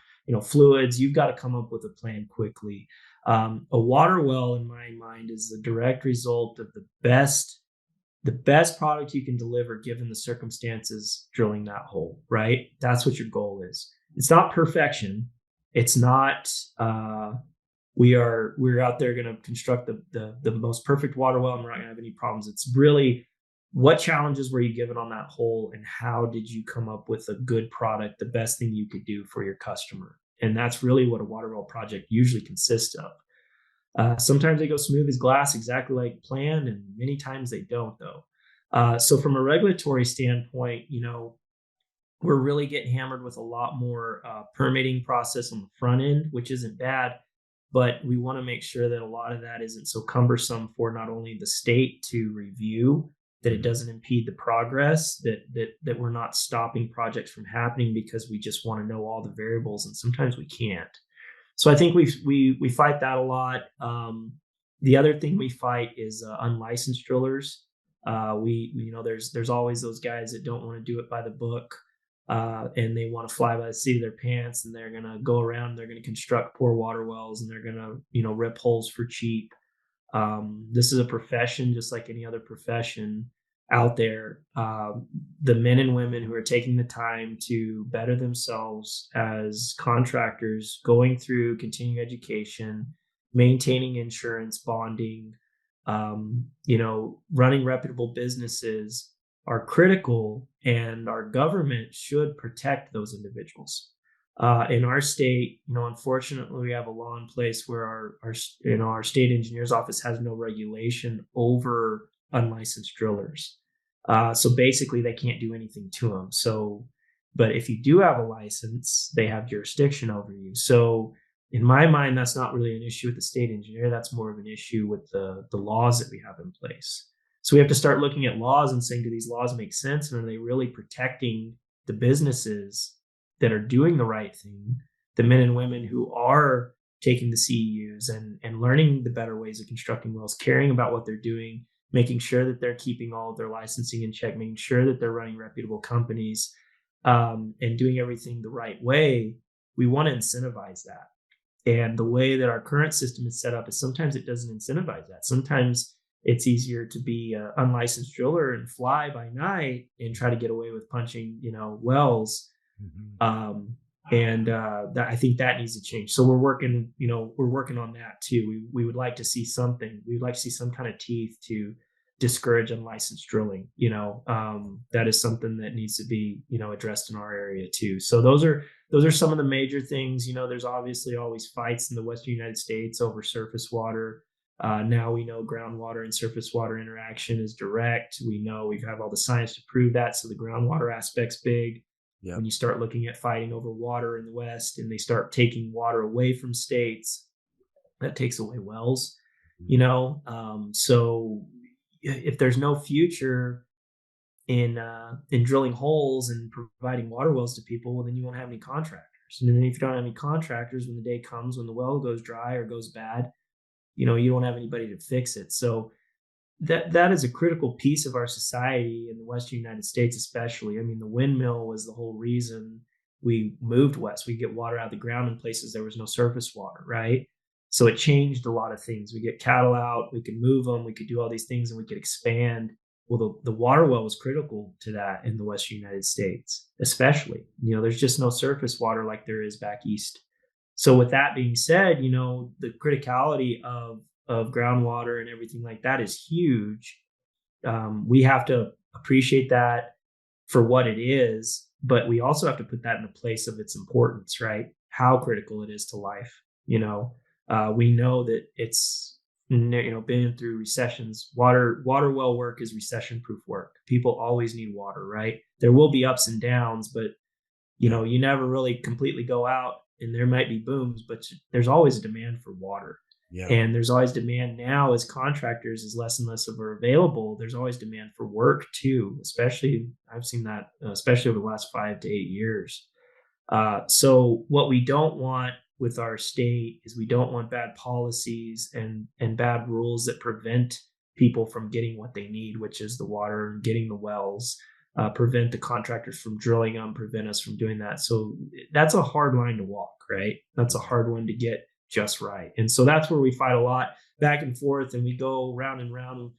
fluids. You've got to come up with a plan quickly. A water well, in my mind, is the direct result of the best product you can deliver given the circumstances drilling that hole, right? That's what your goal is. It's not perfection. It's not, we're out there going to construct the most perfect water well, and we're not going to have any problems. It's really, what challenges were you given on that hole, and how did you come up with a good product, the best thing you could do for your customer? And that's really what a water well project usually consists of. Sometimes they go smooth as glass, exactly like planned, and many times they don't, though. So from a regulatory standpoint, we're really getting hammered with a lot more permitting process on the front end, which isn't bad, but we want to make sure that a lot of that isn't so cumbersome for not only the state to review, that it doesn't impede the progress, that we're not stopping projects from happening because we just want to know all the variables, and sometimes we can't. So I think we fight that a lot. The other thing we fight is unlicensed drillers. There's always those guys that don't want to do it by the book, and they want to fly by the seat of their pants, and they're gonna go around, they're gonna construct poor water wells, and they're gonna rip holes for cheap. This is a profession just like any other profession out there. The men and women who are taking the time to better themselves as contractors, going through continuing education, maintaining insurance, bonding, running reputable businesses are critical, and our government should protect those individuals. In our state, unfortunately, we have a law in place where our state engineer's office has no regulation over unlicensed drillers. So basically, they can't do anything to them. So, but if you do have a license, they have jurisdiction over you. So, in my mind, that's not really an issue with the state engineer. That's more of an issue with the laws that we have in place. So we have to start looking at laws and saying, do these laws make sense? And are they really protecting the businesses that are doing the right thing, the men and women who are taking the CEUs and learning the better ways of constructing wells, caring about what they're doing, making sure that they're keeping all of their licensing in check, making sure that they're running reputable companies, and doing everything the right way. We want to incentivize that. And the way that our current system is set up is sometimes it doesn't incentivize that. Sometimes it's easier to be an unlicensed driller and fly by night and try to get away with punching, wells. I think that needs to change. So we're working on that too. We would like to see something. We would like to see some kind of teeth to discourage unlicensed drilling. That is something that needs to be, addressed in our area too. So those are some of the major things. There's obviously always fights in the Western United States over surface water. Now we know groundwater and surface water interaction is direct. We know we have all the science to prove that. So the groundwater aspect's big. Yep. When you start looking at fighting over water in the West and they start taking water away from states, that takes away wells, so if there's no future in drilling holes and providing water wells to people, well, then you won't have any contractors. And then if you don't have any contractors, when the day comes when the well goes dry or goes bad, you don't have anybody to fix it. So that is a critical piece of our society in the Western United States, especially. I mean, the windmill was the whole reason we moved west. We get water out of the ground in places there was no surface water, right? So it changed a lot of things. We get cattle out, we could move them, we could do all these things, and we could expand. Well, the water well was critical to that in the Western United States, especially. There's just no surface water like there is back east. So with that being said, the criticality of groundwater and everything like that is huge. We have to appreciate that for what it is, but we also have to put that in a place of its importance, right? How critical it is to life. We know that it's been through recessions. Water well work is recession-proof work. People always need water, right? There will be ups and downs, but you never really completely go out, and there might be booms, but there's always a demand for water. Yeah. And there's always demand now as contractors, as less and less of are available. There's always demand for work too, especially I've seen that, especially over the last 5 to 8 years. So what we don't want with our state is we don't want bad policies and bad rules that prevent people from getting what they need, which is the water and getting the wells, prevent the contractors from drilling them, prevent us from doing that. So that's a hard line to walk, right? That's a hard one to get just right. And so that's where we fight a lot back and forth, and we go round and round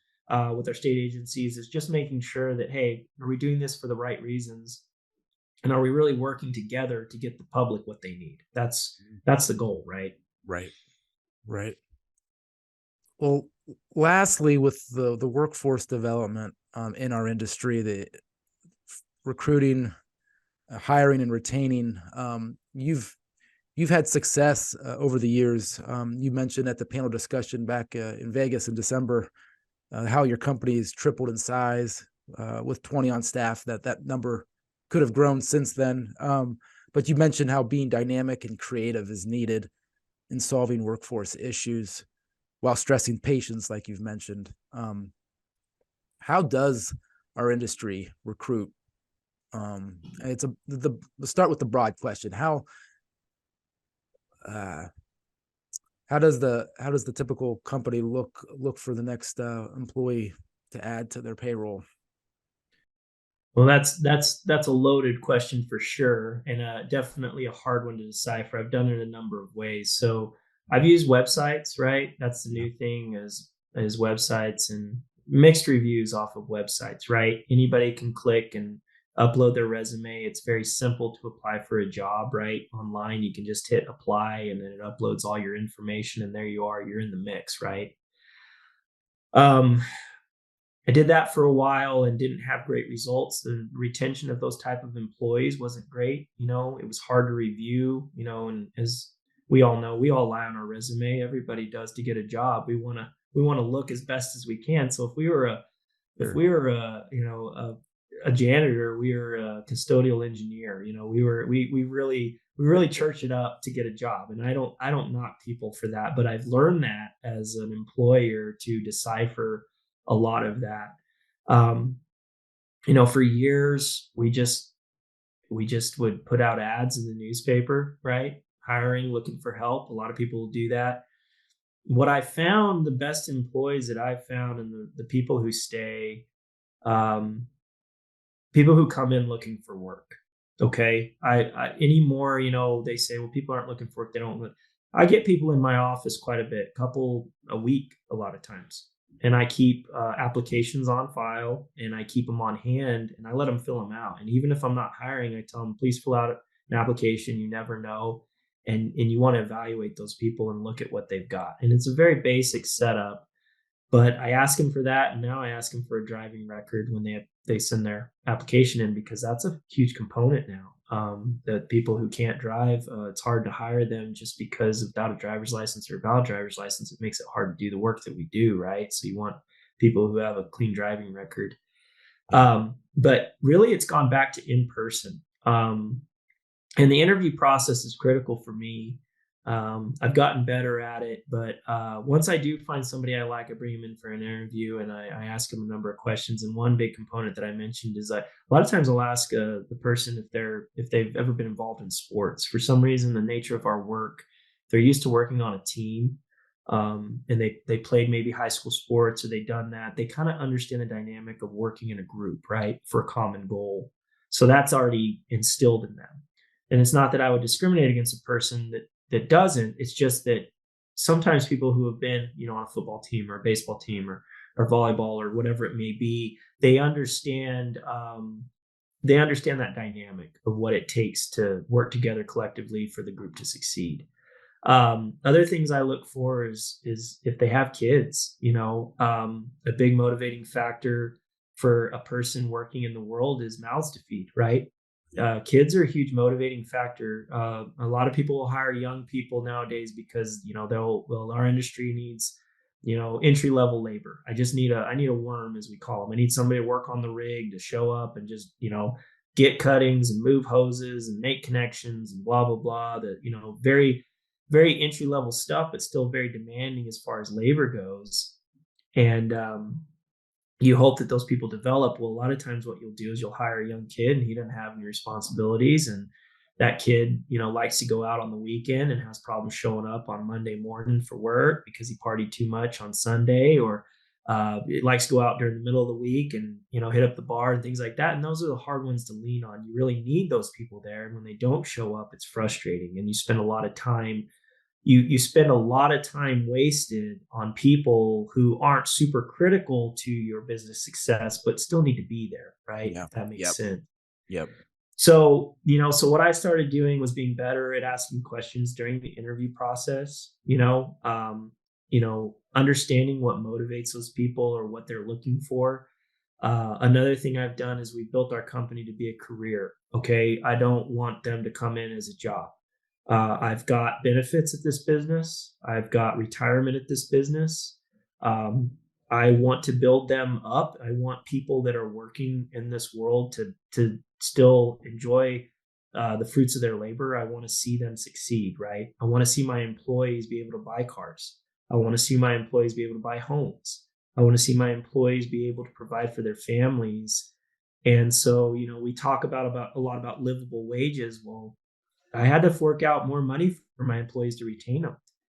with our state agencies, is just making sure that, hey, are we doing this for the right reasons? And are we really working together to get the public what they need? That's the goal, right? Right. Well, lastly, with the workforce development in our industry, the recruiting, hiring and retaining, you've had success over the years. You mentioned at the panel discussion back in Vegas in December how your company has tripled in size with 20 on staff, that number could have grown since then. But you mentioned how being dynamic and creative is needed in solving workforce issues while stressing patience, like you've mentioned. How does our industry recruit? Let's start with the broad question. How does the typical company look for the next employee to add to their payroll? Well, that's a loaded question for sure, and definitely a hard one to decipher. I've done it a number of ways. So I've used websites, right? That's the new thing is websites and mixed reviews off of websites, right? Anybody can click and upload their resume. It's very simple to apply for a job, right? Online, you can just hit apply, and then it uploads all your information, and there you are. You're in the mix, right? Um, I did that for a while and didn't have great results. The retention of those type of employees wasn't great. It was hard to review, and as we all know, we all lie on our resume. Everybody does to get a job. We want to look as best as we can. So if we were a janitor, we were a custodial engineer, we really church it up to get a job. And I don't knock people for that, but I've learned that as an employer to decipher a lot of that. Um, for years we just would put out ads in the newspaper, right? Hiring, looking for help. A lot of people will do that. What I found, the best employees that I've found, and the people who stay, um, people who come in looking for work. Okay. I anymore, they say, well, people aren't looking for work. They don't look. I get people in my office quite a bit, couple a week, a lot of times. And I keep applications on file, and I keep them on hand, and I let them fill them out. And even if I'm not hiring, I tell them, please fill out an application. You never know. And you want to evaluate those people and look at what they've got. And it's a very basic setup. But I ask them for that, and now I ask them for a driving record when they send their application in, because that's a huge component now. That people who can't drive, it's hard to hire them just because without a driver's license or a valid driver's license, it makes it hard to do the work that we do, right? So you want people who have a clean driving record. But really, it's gone back to in person. And the interview process is critical for me. I've gotten better at it, but once I do find somebody I like, I bring them in for an interview, and I ask them a number of questions. And one big component that I mentioned is that a lot of times I'll ask the person if they've ever been involved in sports. For some reason, the nature of our work, they're used to working on a team, and they played maybe high school sports, or they done that. They kind of understand the dynamic of working in a group, right, for a common goal. So that's already instilled in them. And it's not that I would discriminate against a person that doesn't. It's just that sometimes people who have been, on a football team or a baseball team or volleyball or whatever it may be, they understand that dynamic of what it takes to work together collectively for the group to succeed. Other things I look for is if they have kids. A big motivating factor for a person working in the world is mouths to feed, right? Kids are a huge motivating factor. A lot of people will hire young people nowadays because our industry needs entry level labor. I need a worm, as we call them. I need somebody to work on the rig, to show up and just get cuttings and move hoses and make connections and blah blah blah. Very very entry level stuff, but still very demanding as far as labor goes. And you hope that those people develop. Well, a lot of times what you'll do is you'll hire a young kid, and he doesn't have any responsibilities. And that kid, likes to go out on the weekend and has problems showing up on Monday morning for work because he partied too much on Sunday, or it likes to go out during the middle of the week and, hit up the bar and things like that. And those are the hard ones to lean on. You really need those people there. And when they don't show up, it's frustrating. And you spend a lot of time you spend a lot of time wasted on people who aren't super critical to your business success, but still need to be there, right? Yeah. If that makes Yep. sense. Yep. So, what I started doing was being better at asking questions during the interview process, understanding what motivates those people or what they're looking for. Another thing I've done is we built our company to be a career. Okay. I don't want them to come in as a job. I've got benefits at this business. I've got retirement at this business. I want to build them up. I want people that are working in this world to still enjoy the fruits of their labor. I want to see them succeed, right? I want to see my employees be able to buy cars. I want to see my employees be able to buy homes. I want to see my employees be able to provide for their families. And so, we talk about a lot about livable wages. Well, I had to fork out more money for my employees to retain them,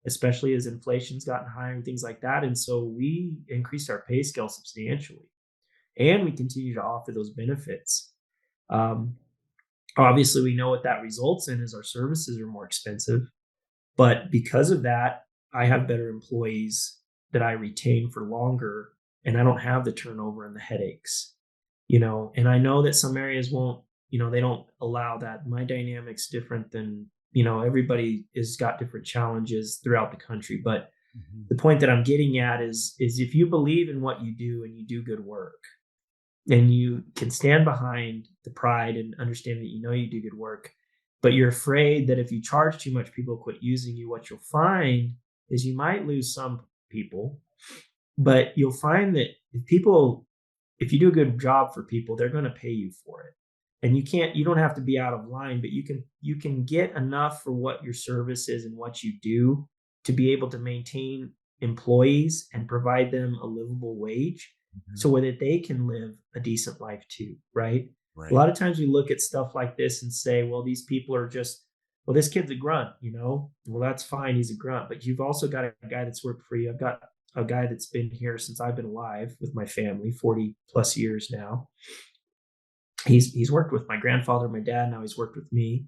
especially as inflation's gotten higher and things like that. And so we increased our pay scale substantially, and we continue to offer those benefits. Um, Obviously, we know what that results in is our services are more expensive, but because of that, I have better employees that I retain for longer, and I don't have the turnover and the headaches. And I know that some areas won't, they don't allow that. My dynamic's different than, everybody has got different challenges throughout the country. But the point that I'm getting at is if you believe in what you do and you do good work, and you can stand behind the pride and understand that you do good work, but you're afraid that if you charge too much, people quit using you, what you'll find is you might lose some people, but you'll find that if you do a good job for people, they're going to pay you for it. And you don't have to be out of line, but you can get enough for what your service is and what you do to be able to maintain employees and provide them a livable wage so that they can live a decent life too, right? Right. A lot of times we look at stuff like this and say, well, these people are just, well, this kid's a grunt, well, that's fine. He's a grunt, but you've also got a guy that's worked for you. I've got a guy that's been here since I've been alive with my family, 40 plus years now. He's worked with my grandfather, my dad. Now he's worked with me.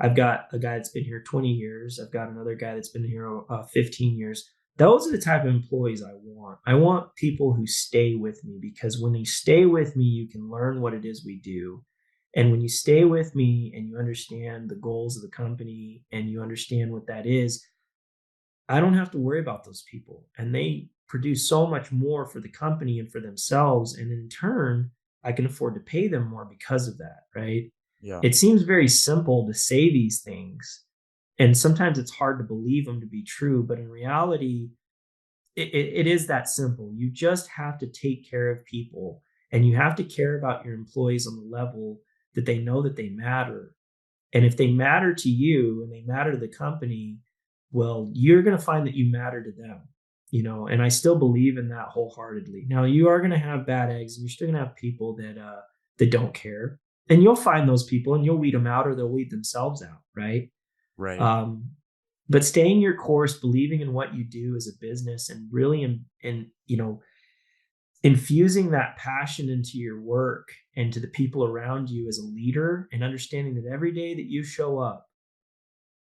I've got a guy that's been here 20 years. I've got another guy that's been here 15 years. Those are the type of employees I want. I want people who stay with me, because when you stay with me, you can learn what it is we do. And when you stay with me and you understand the goals of the company and you understand what that is, I don't have to worry about those people. And they produce so much more for the company and for themselves. And in turn, I can afford to pay them more because of that, right? Yeah. It seems very simple to say these things, and sometimes it's hard to believe them to be true, but in reality, it is that simple. You just have to take care of people, and you have to care about your employees on the level that they know that they matter. And if they matter to you and they matter to the company, well, you're going to find that you matter to them, and I still believe in that wholeheartedly. Now, you are going to have bad eggs, and you're still going to have people that don't care, and you'll find those people and you'll weed them out, or they'll weed themselves out, right? Right. But staying your course, believing in what you do as a business, and really infusing that passion into your work and to the people around you as a leader, and understanding that every day that you show up,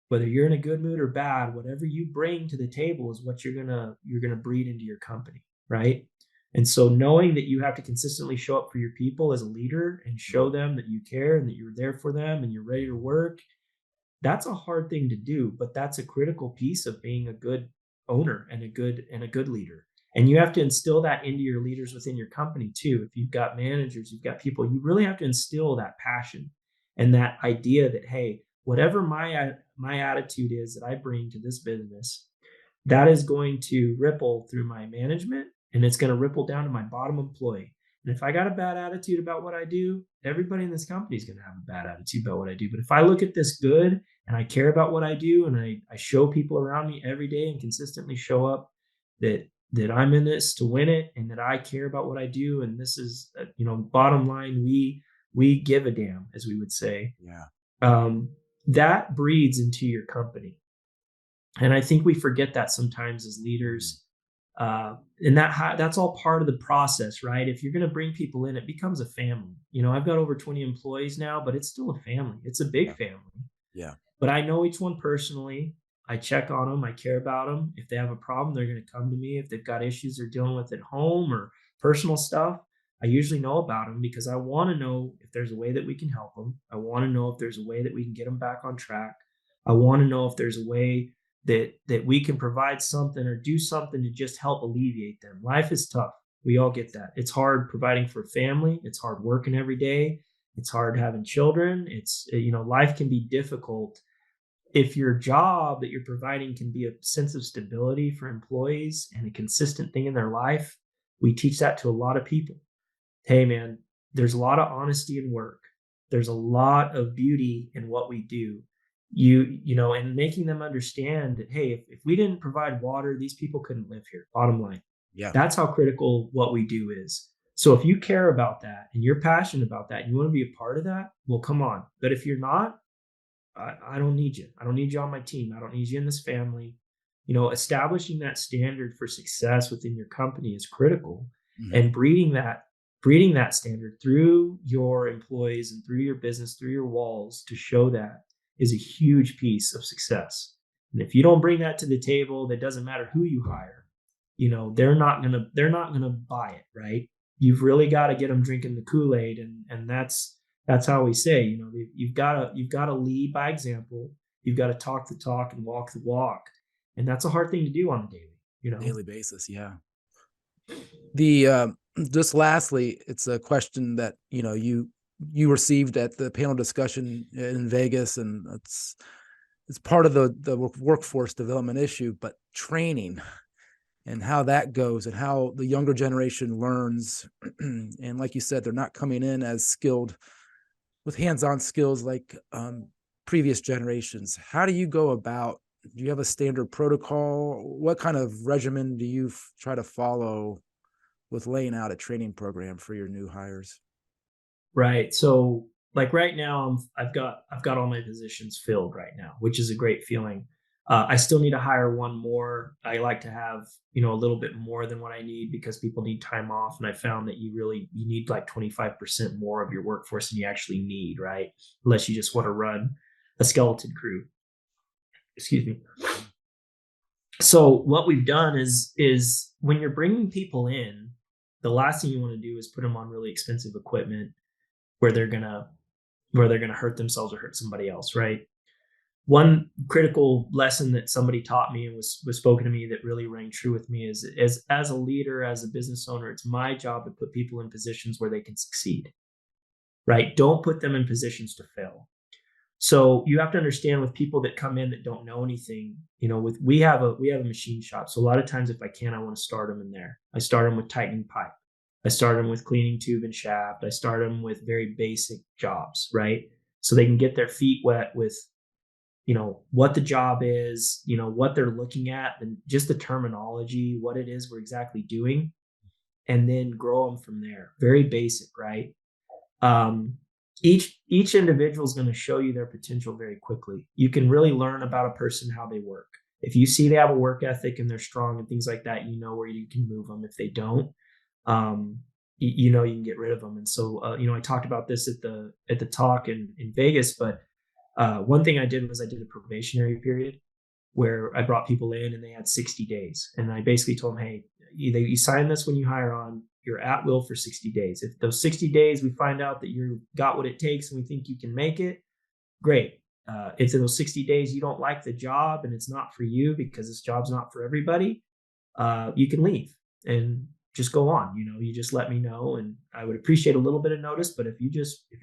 whether you're in a good mood or bad, whatever you bring to the table is what you're gonna breed into your company, right? And so knowing that you have to consistently show up for your people as a leader and show them that you care and that you're there for them and you're ready to work, that's a hard thing to do, but that's a critical piece of being a good owner and a good leader. And you have to instill that into your leaders within your company too. If you've got managers, you've got people, you really have to instill that passion and that idea that, hey, whatever my attitude is that I bring to this business, that is going to ripple through my management, and it's going to ripple down to my bottom employee. And if I got a bad attitude about what I do, everybody in this company is going to have a bad attitude about what I do. But if I look at this good and I care about what I do, and I show people around me every day and consistently show up that I'm in this to win it, and that I care about what I do, and this is bottom line, we give a damn, as we would say. Yeah. That breeds into your company. And I think we forget that sometimes as leaders. And that's all part of the process, right? If you're going to bring people in, it becomes a family. I've got over 20 employees now, but it's still a family. It's a big family. Yeah. But I know each one personally. I check on them. I care about them. If they have a problem, they're going to come to me. If they've got issues they're dealing with at home or personal stuff, I usually know about them, because I want to know if there's a way that we can help them. I want to know if there's a way that we can get them back on track. I want to know if there's a way that we can provide something or do something to just help alleviate them. Life is tough. We all get that. It's hard providing for a family. It's hard working every day. It's hard having children. Life can be difficult. If your job that you're providing can be a sense of stability for employees and a consistent thing in their life, We teach that to a lot of people. Hey, man, there's a lot of honesty in work. There's a lot of beauty in what we do. And making them understand that, hey, if we didn't provide water, these people couldn't live here. Bottom line. Yeah. That's how critical what we do is. So if you care about that and you're passionate about that and you want to be a part of that, well, come on. But if you're not, I don't need you. I don't need you on my team. I don't need you in this family. Establishing that standard for success within your company is critical, and breeding that standard through your employees and through your business, through your walls to show that is a huge piece of success. And if you don't bring that to the table, that doesn't matter who you hire, they're not gonna buy it, right? You've really got to get them drinking the Kool-Aid, and that's how we say, you've got to lead by example. You've got to talk the talk and walk the walk, and that's a hard thing to do on a daily basis. Yeah. The just lastly, it's a question that you received at the panel discussion in Vegas, and it's part of the workforce development issue, but training and how that goes and how the younger generation learns. And like you said, they're not coming in as skilled with hands-on skills like previous generations. How do you go about, do you have a standard protocol? What kind of regimen do you try to follow with laying out a training program for your new hires? Right. So like right now, I've got all my positions filled right now, which is a great feeling. I still need to hire one more. I like to have, a little bit more than what I need because people need time off. And I found that you need like 25% more of your workforce than you actually need, right? Unless you just want to run a skeleton crew. Excuse me. So what we've done is when you're bringing people in, the last thing you want to do is put them on really expensive equipment where they're gonna hurt themselves or hurt somebody else, right? One critical lesson that somebody taught me and was spoken to me that really rang true with me is as a leader, as a business owner, it's my job to put people in positions where they can succeed, right? Don't put them in positions to fail. So you have to understand with people that come in that don't know anything, we have a machine shop. So a lot of times if I can, I want to start them in there. I start them with tightening pipe. I start them with cleaning tube and shaft. I start them with very basic jobs, right? So they can get their feet wet with what the job is, what they're looking at, and just the terminology, what it is we're exactly doing, and then grow them from there. Very basic, right? Each individual is going to show you their potential very quickly. You can really learn about a person, how they work. If you see they have a work ethic and they're strong and things like that, where you can move them. If they don't, you can get rid of them. And so, I talked about this at the talk in Vegas, but one thing I did was I did a probationary period where I brought people in and they had 60 days. And I basically told them, hey, you sign this when you hire on, you're at will for 60 days. If those 60 days we find out that you got what it takes and we think you can make it, great. If in those 60 days you don't like the job and it's not for you because this job's not for everybody, you can leave and just go on. You just let me know, and I would appreciate a little bit of notice. But if you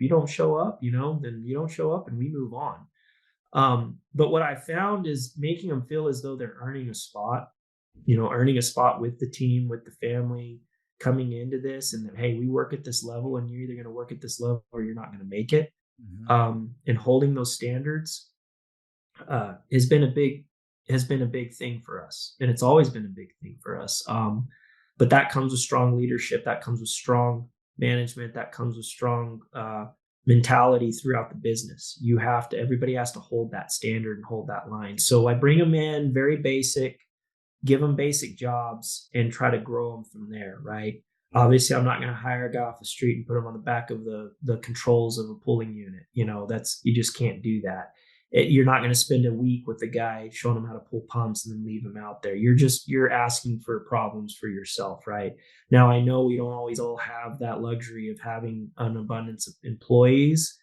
don't show up, then you don't show up and we move on. But what I found is making them feel as though they're earning a spot with the team, with the family, coming into this, and that, hey, we work at this level and you're either going to work at this level or you're not going to make it. And holding those standards has been a big thing for us, and it's always been a big thing for us. But that comes with strong leadership, that comes with strong management, that comes with strong mentality throughout the business. Everybody has to hold that standard and hold that line. So I bring them in very basic, give them basic jobs, and try to grow them from there, right? Obviously, I'm not going to hire a guy off the street and put him on the back of the controls of a pulling unit. You just can't do that. You're not going to spend a week with a guy showing him how to pull pumps and then leave him out there. You're asking for problems for yourself, right? Now, I know we don't always all have that luxury of having an abundance of employees,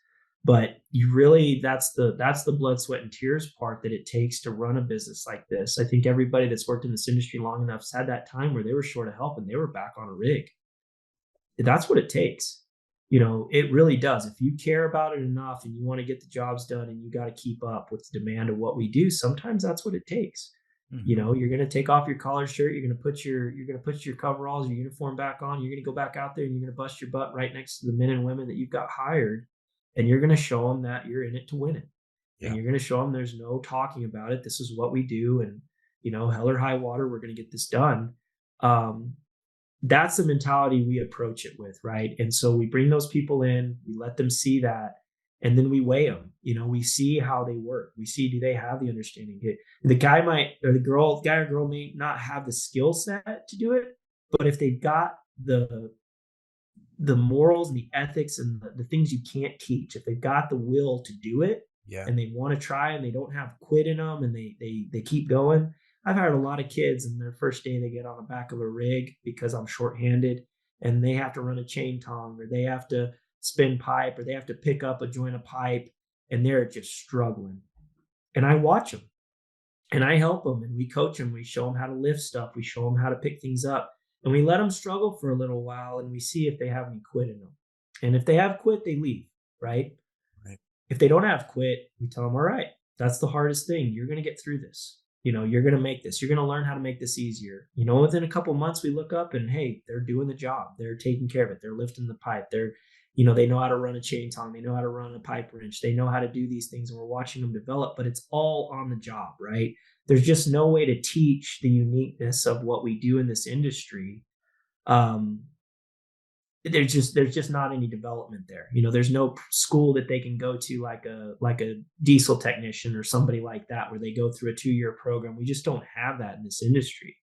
but that's the blood, sweat, and tears part that it takes to run a business like this. I think everybody that's worked in this industry long enough has had that time where they were short of help and they were back on a rig. That's what it takes. It really does. If you care about it enough and you want to get the jobs done and you got to keep up with the demand of what we do, sometimes that's what it takes. Mm-hmm. You're going to take off your collared shirt, you're going to put your coveralls, your uniform back on, you're going to go back out there and you're going to bust your butt right next to the men and women that you've got hired, and you're going to show them that you're in it to win it. And Yeah. you're going to show them there's no talking about it. This is what we do, and hell or high water, we're going to get this done. That's the mentality we approach it with, right? And so we bring those people in, we let them see that, and then we weigh them. We see how they work. We see, do they have the understanding? The guy or girl may not have the skill set to do it, but if they've got the morals and the ethics and the things you can't teach, if they've got the will to do it, Yeah. and they want to try and they don't have quit in them, and they keep going. I've hired a lot of kids, and their first day they get on the back of a rig because I'm shorthanded, and they have to run a chain tong, or they have to spin pipe, or they have to pick up a joint of pipe, and they're just struggling. And I watch them, and I help them, and we coach them. We show them how to lift stuff. We show them how to pick things up, and we let them struggle for a little while, and we see if they have any quit in them. And if they have quit, they leave, right? Right. If they don't have quit, we tell them, all right, that's the hardest thing. You're going to get through this. You're going to make this. You're going to learn how to make this easier. Within a couple months, we look up and, hey, they're doing the job. They're taking care of it. They're lifting the pipe. They know how to run a chain tong. They know how to run a pipe wrench. They know how to do these things, and we're watching them develop, but it's all on the job, right? There's just no way to teach the uniqueness of what we do in this industry. There's just not any development there. There's no school that they can go to, like a diesel technician or somebody like that, where they go through a 2-year program. We just don't have that in this industry.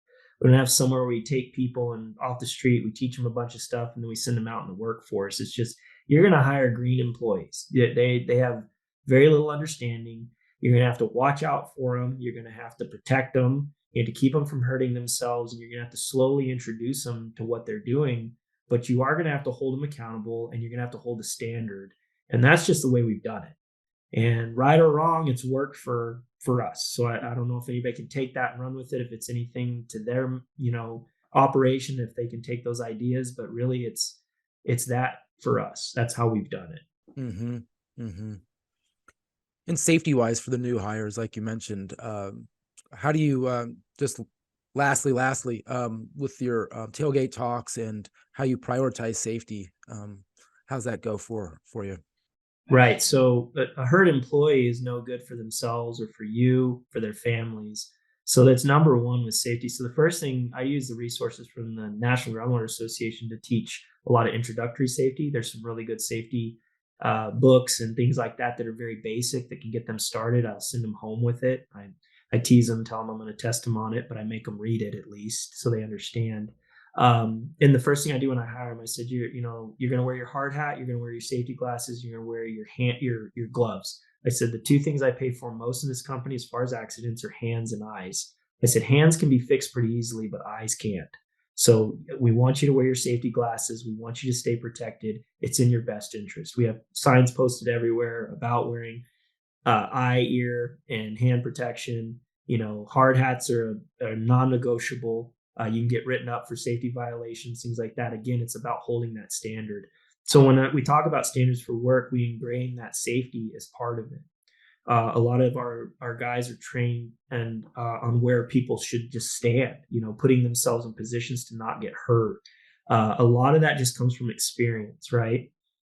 We don't have somewhere where we take people and off the street, we teach them a bunch of stuff, and then we send them out in the workforce. It's just, you're going to hire green employees. They have very little understanding. You're going to have to watch out for them. You're going to have to protect them. You have to keep them from hurting themselves, and you're going to have to slowly introduce them to what they're doing. But you are going to have to hold them accountable, and you're going to have to hold a standard. And that's just the way we've done it. And right or wrong, it's worked for us. So I don't know if anybody can take that and run with it, if it's anything to their, operation, if they can take those ideas, but really it's that for us. That's how we've done it. Mm-hmm. Mm-hmm. And safety wise, for the new hires, like you mentioned, how do you, just lastly, with your tailgate talks and how you prioritize safety, how's that go for you? Right. So a hurt employee is no good for themselves or for you, for their families. So that's number one with safety. So the first thing, I use the resources from the National Groundwater Association to teach a lot of introductory safety. There's some really good safety books and things like that are very basic that can get them started. I'll send them home with it. I tease them, tell them I'm going to test them on it, but I make them read it at least so they understand. And the first thing I do when I hire them, I said, you're going to wear your hard hat, you're going to wear your safety glasses, you're going to wear your gloves. I said, the two things I pay for most in this company as far as accidents are hands and eyes. I said, hands can be fixed pretty easily, but eyes can't. So we want you to wear your safety glasses. We want you to stay protected. It's in your best interest. We have signs posted everywhere about wearing eye, ear, and hand protection. Hard hats are non-negotiable. You can get written up for safety violations, things like that. Again, it's about holding that standard. So when we talk about standards for work, we ingrain that safety as part of it. A lot of our guys are trained and on where people should just stand, putting themselves in positions to not get hurt. A lot of that just comes from experience, right?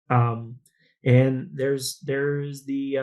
And there's the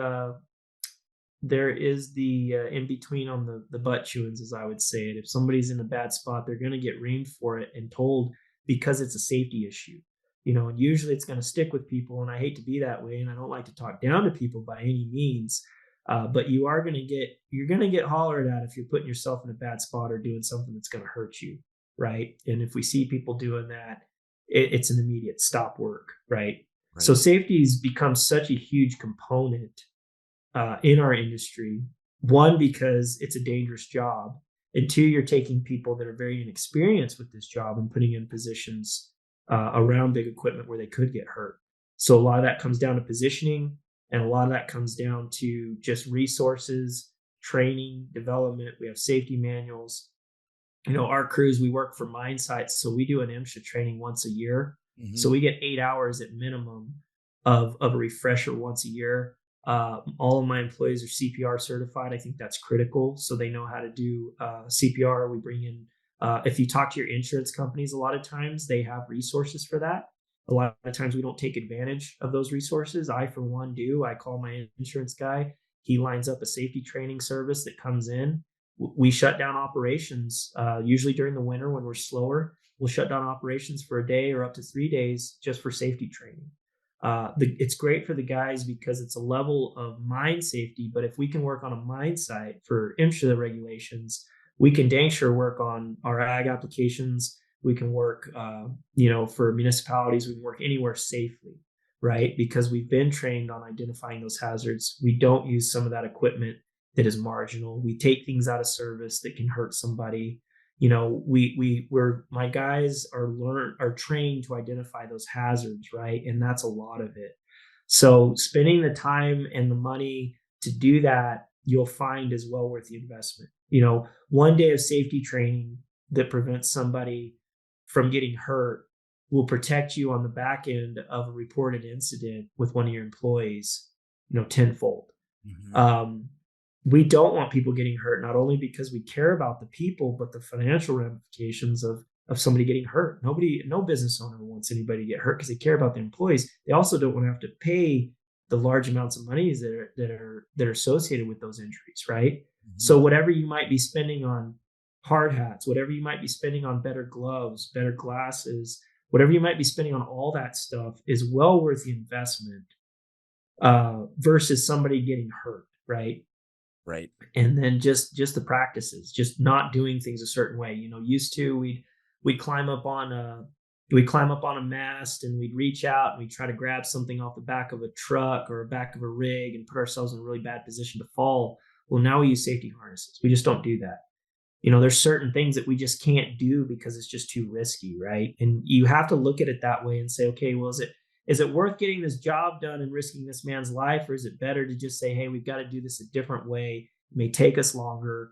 in between on the butt chewings, as I would say it. If somebody's in a bad spot, they're going to get reamed for it and told because it's a safety issue. And usually it's going to stick with people. And I hate to be that way, and I don't like to talk down to people by any means. But you're going to get hollered at if you're putting yourself in a bad spot or doing something that's going to hurt you, right? And if we see people doing that, it's an immediate stop work, right? So safety's become such a huge component in our industry. One, because it's a dangerous job, and two, you're taking people that are very inexperienced with this job and putting in positions around big equipment where they could get hurt. So a lot of that comes down to positioning, and a lot of that comes down to just resources, training, development. We have safety manuals. Our crews, we work for mine sites, so we do an MSHA training once a year. Mm-hmm. So we get 8 hours at minimum of a refresher once a year. All of my employees are CPR certified. I think that's critical, so they know how to do CPR. We bring in, if you talk to your insurance companies, a lot of times they have resources for that. A lot of times we don't take advantage of those resources. I, for one, do. I call my insurance guy. He lines up a safety training service that comes in. We shut down operations, usually during the winter when we're slower. We'll shut down operations for a day or up to 3 days just for safety training. It's great for the guys because it's a level of mine safety, but if we can work on a mine site for MSHA regulations, we can dang sure work on our ag applications. We can work, for municipalities, we can work anywhere safely, right? Because we've been trained on identifying those hazards. We don't use some of that equipment that is marginal. We take things out of service that can hurt somebody. My guys are trained to identify those hazards, right? And that's a lot of it. So spending the time and the money to do that, you'll find is well worth the investment. 1 day of safety training that prevents somebody from getting hurt will protect you on the back end of a reported incident with one of your employees, tenfold. Mm-hmm. We don't want people getting hurt, not only because we care about the people, but the financial ramifications of somebody getting hurt. No business owner wants anybody to get hurt because they care about their employees. They also don't want to have to pay the large amounts of money that are associated with those injuries, right? Mm-hmm. So whatever you might be spending on hard hats, whatever you might be spending on better gloves, better glasses, whatever you might be spending on all that stuff is well worth the investment versus somebody getting hurt, right? Right. And then just the practices, just not doing things a certain way. Used to we'd climb up on a mast and we'd reach out and we'd try to grab something off the back of a truck or back of a rig and put ourselves in a really bad position to fall. Well, now we use safety harnesses. We just don't do that. There's certain things that we just can't do because it's just too risky, right? And you have to look at it that way and say, okay, well, is it worth getting this job done and risking this man's life? Or is it better to just say, hey, we've got to do this a different way. It may take us longer,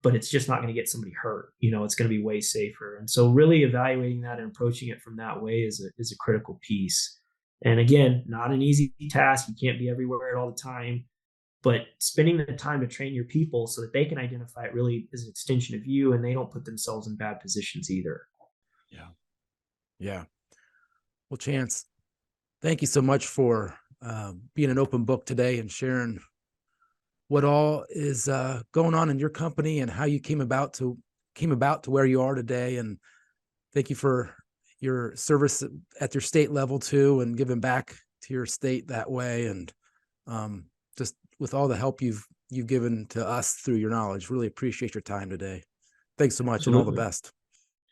but it's just not going to get somebody hurt. It's going to be way safer. And so really evaluating that and approaching it from that way is a critical piece. And again, not an easy task. You can't be everywhere all the time, but spending the time to train your people so that they can identify it really is an extension of you and they don't put themselves in bad positions either. Yeah. Well, Chance, thank you so much for being an open book today and sharing what all is going on in your company and how you came about to where you are today. And thank you for your service at your state level too, and giving back to your state that way. And just with all the help you've given to us through your knowledge, really appreciate your time today. Thanks so much. Absolutely. And all the best.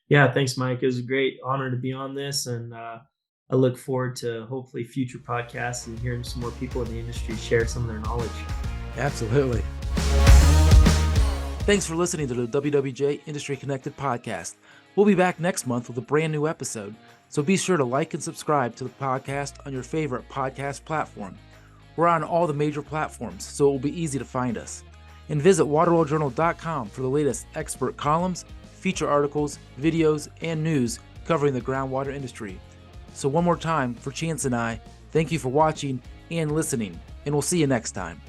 Yeah, thanks, Mike. It was a great honor to be on this, and I look forward to hopefully future podcasts and hearing some more people in the industry share some of their knowledge. Absolutely. Thanks for listening to the WWJ Industry Connected Podcast. We'll be back next month with a brand new episode, so be sure to like and subscribe to the podcast on your favorite podcast platform. We're on all the major platforms, so it will be easy to find us. And visit wateroiljournal.com for the latest expert columns, feature articles, videos, and news covering the groundwater industry. So one more time, for Chance and I, thank you for watching and listening, and we'll see you next time.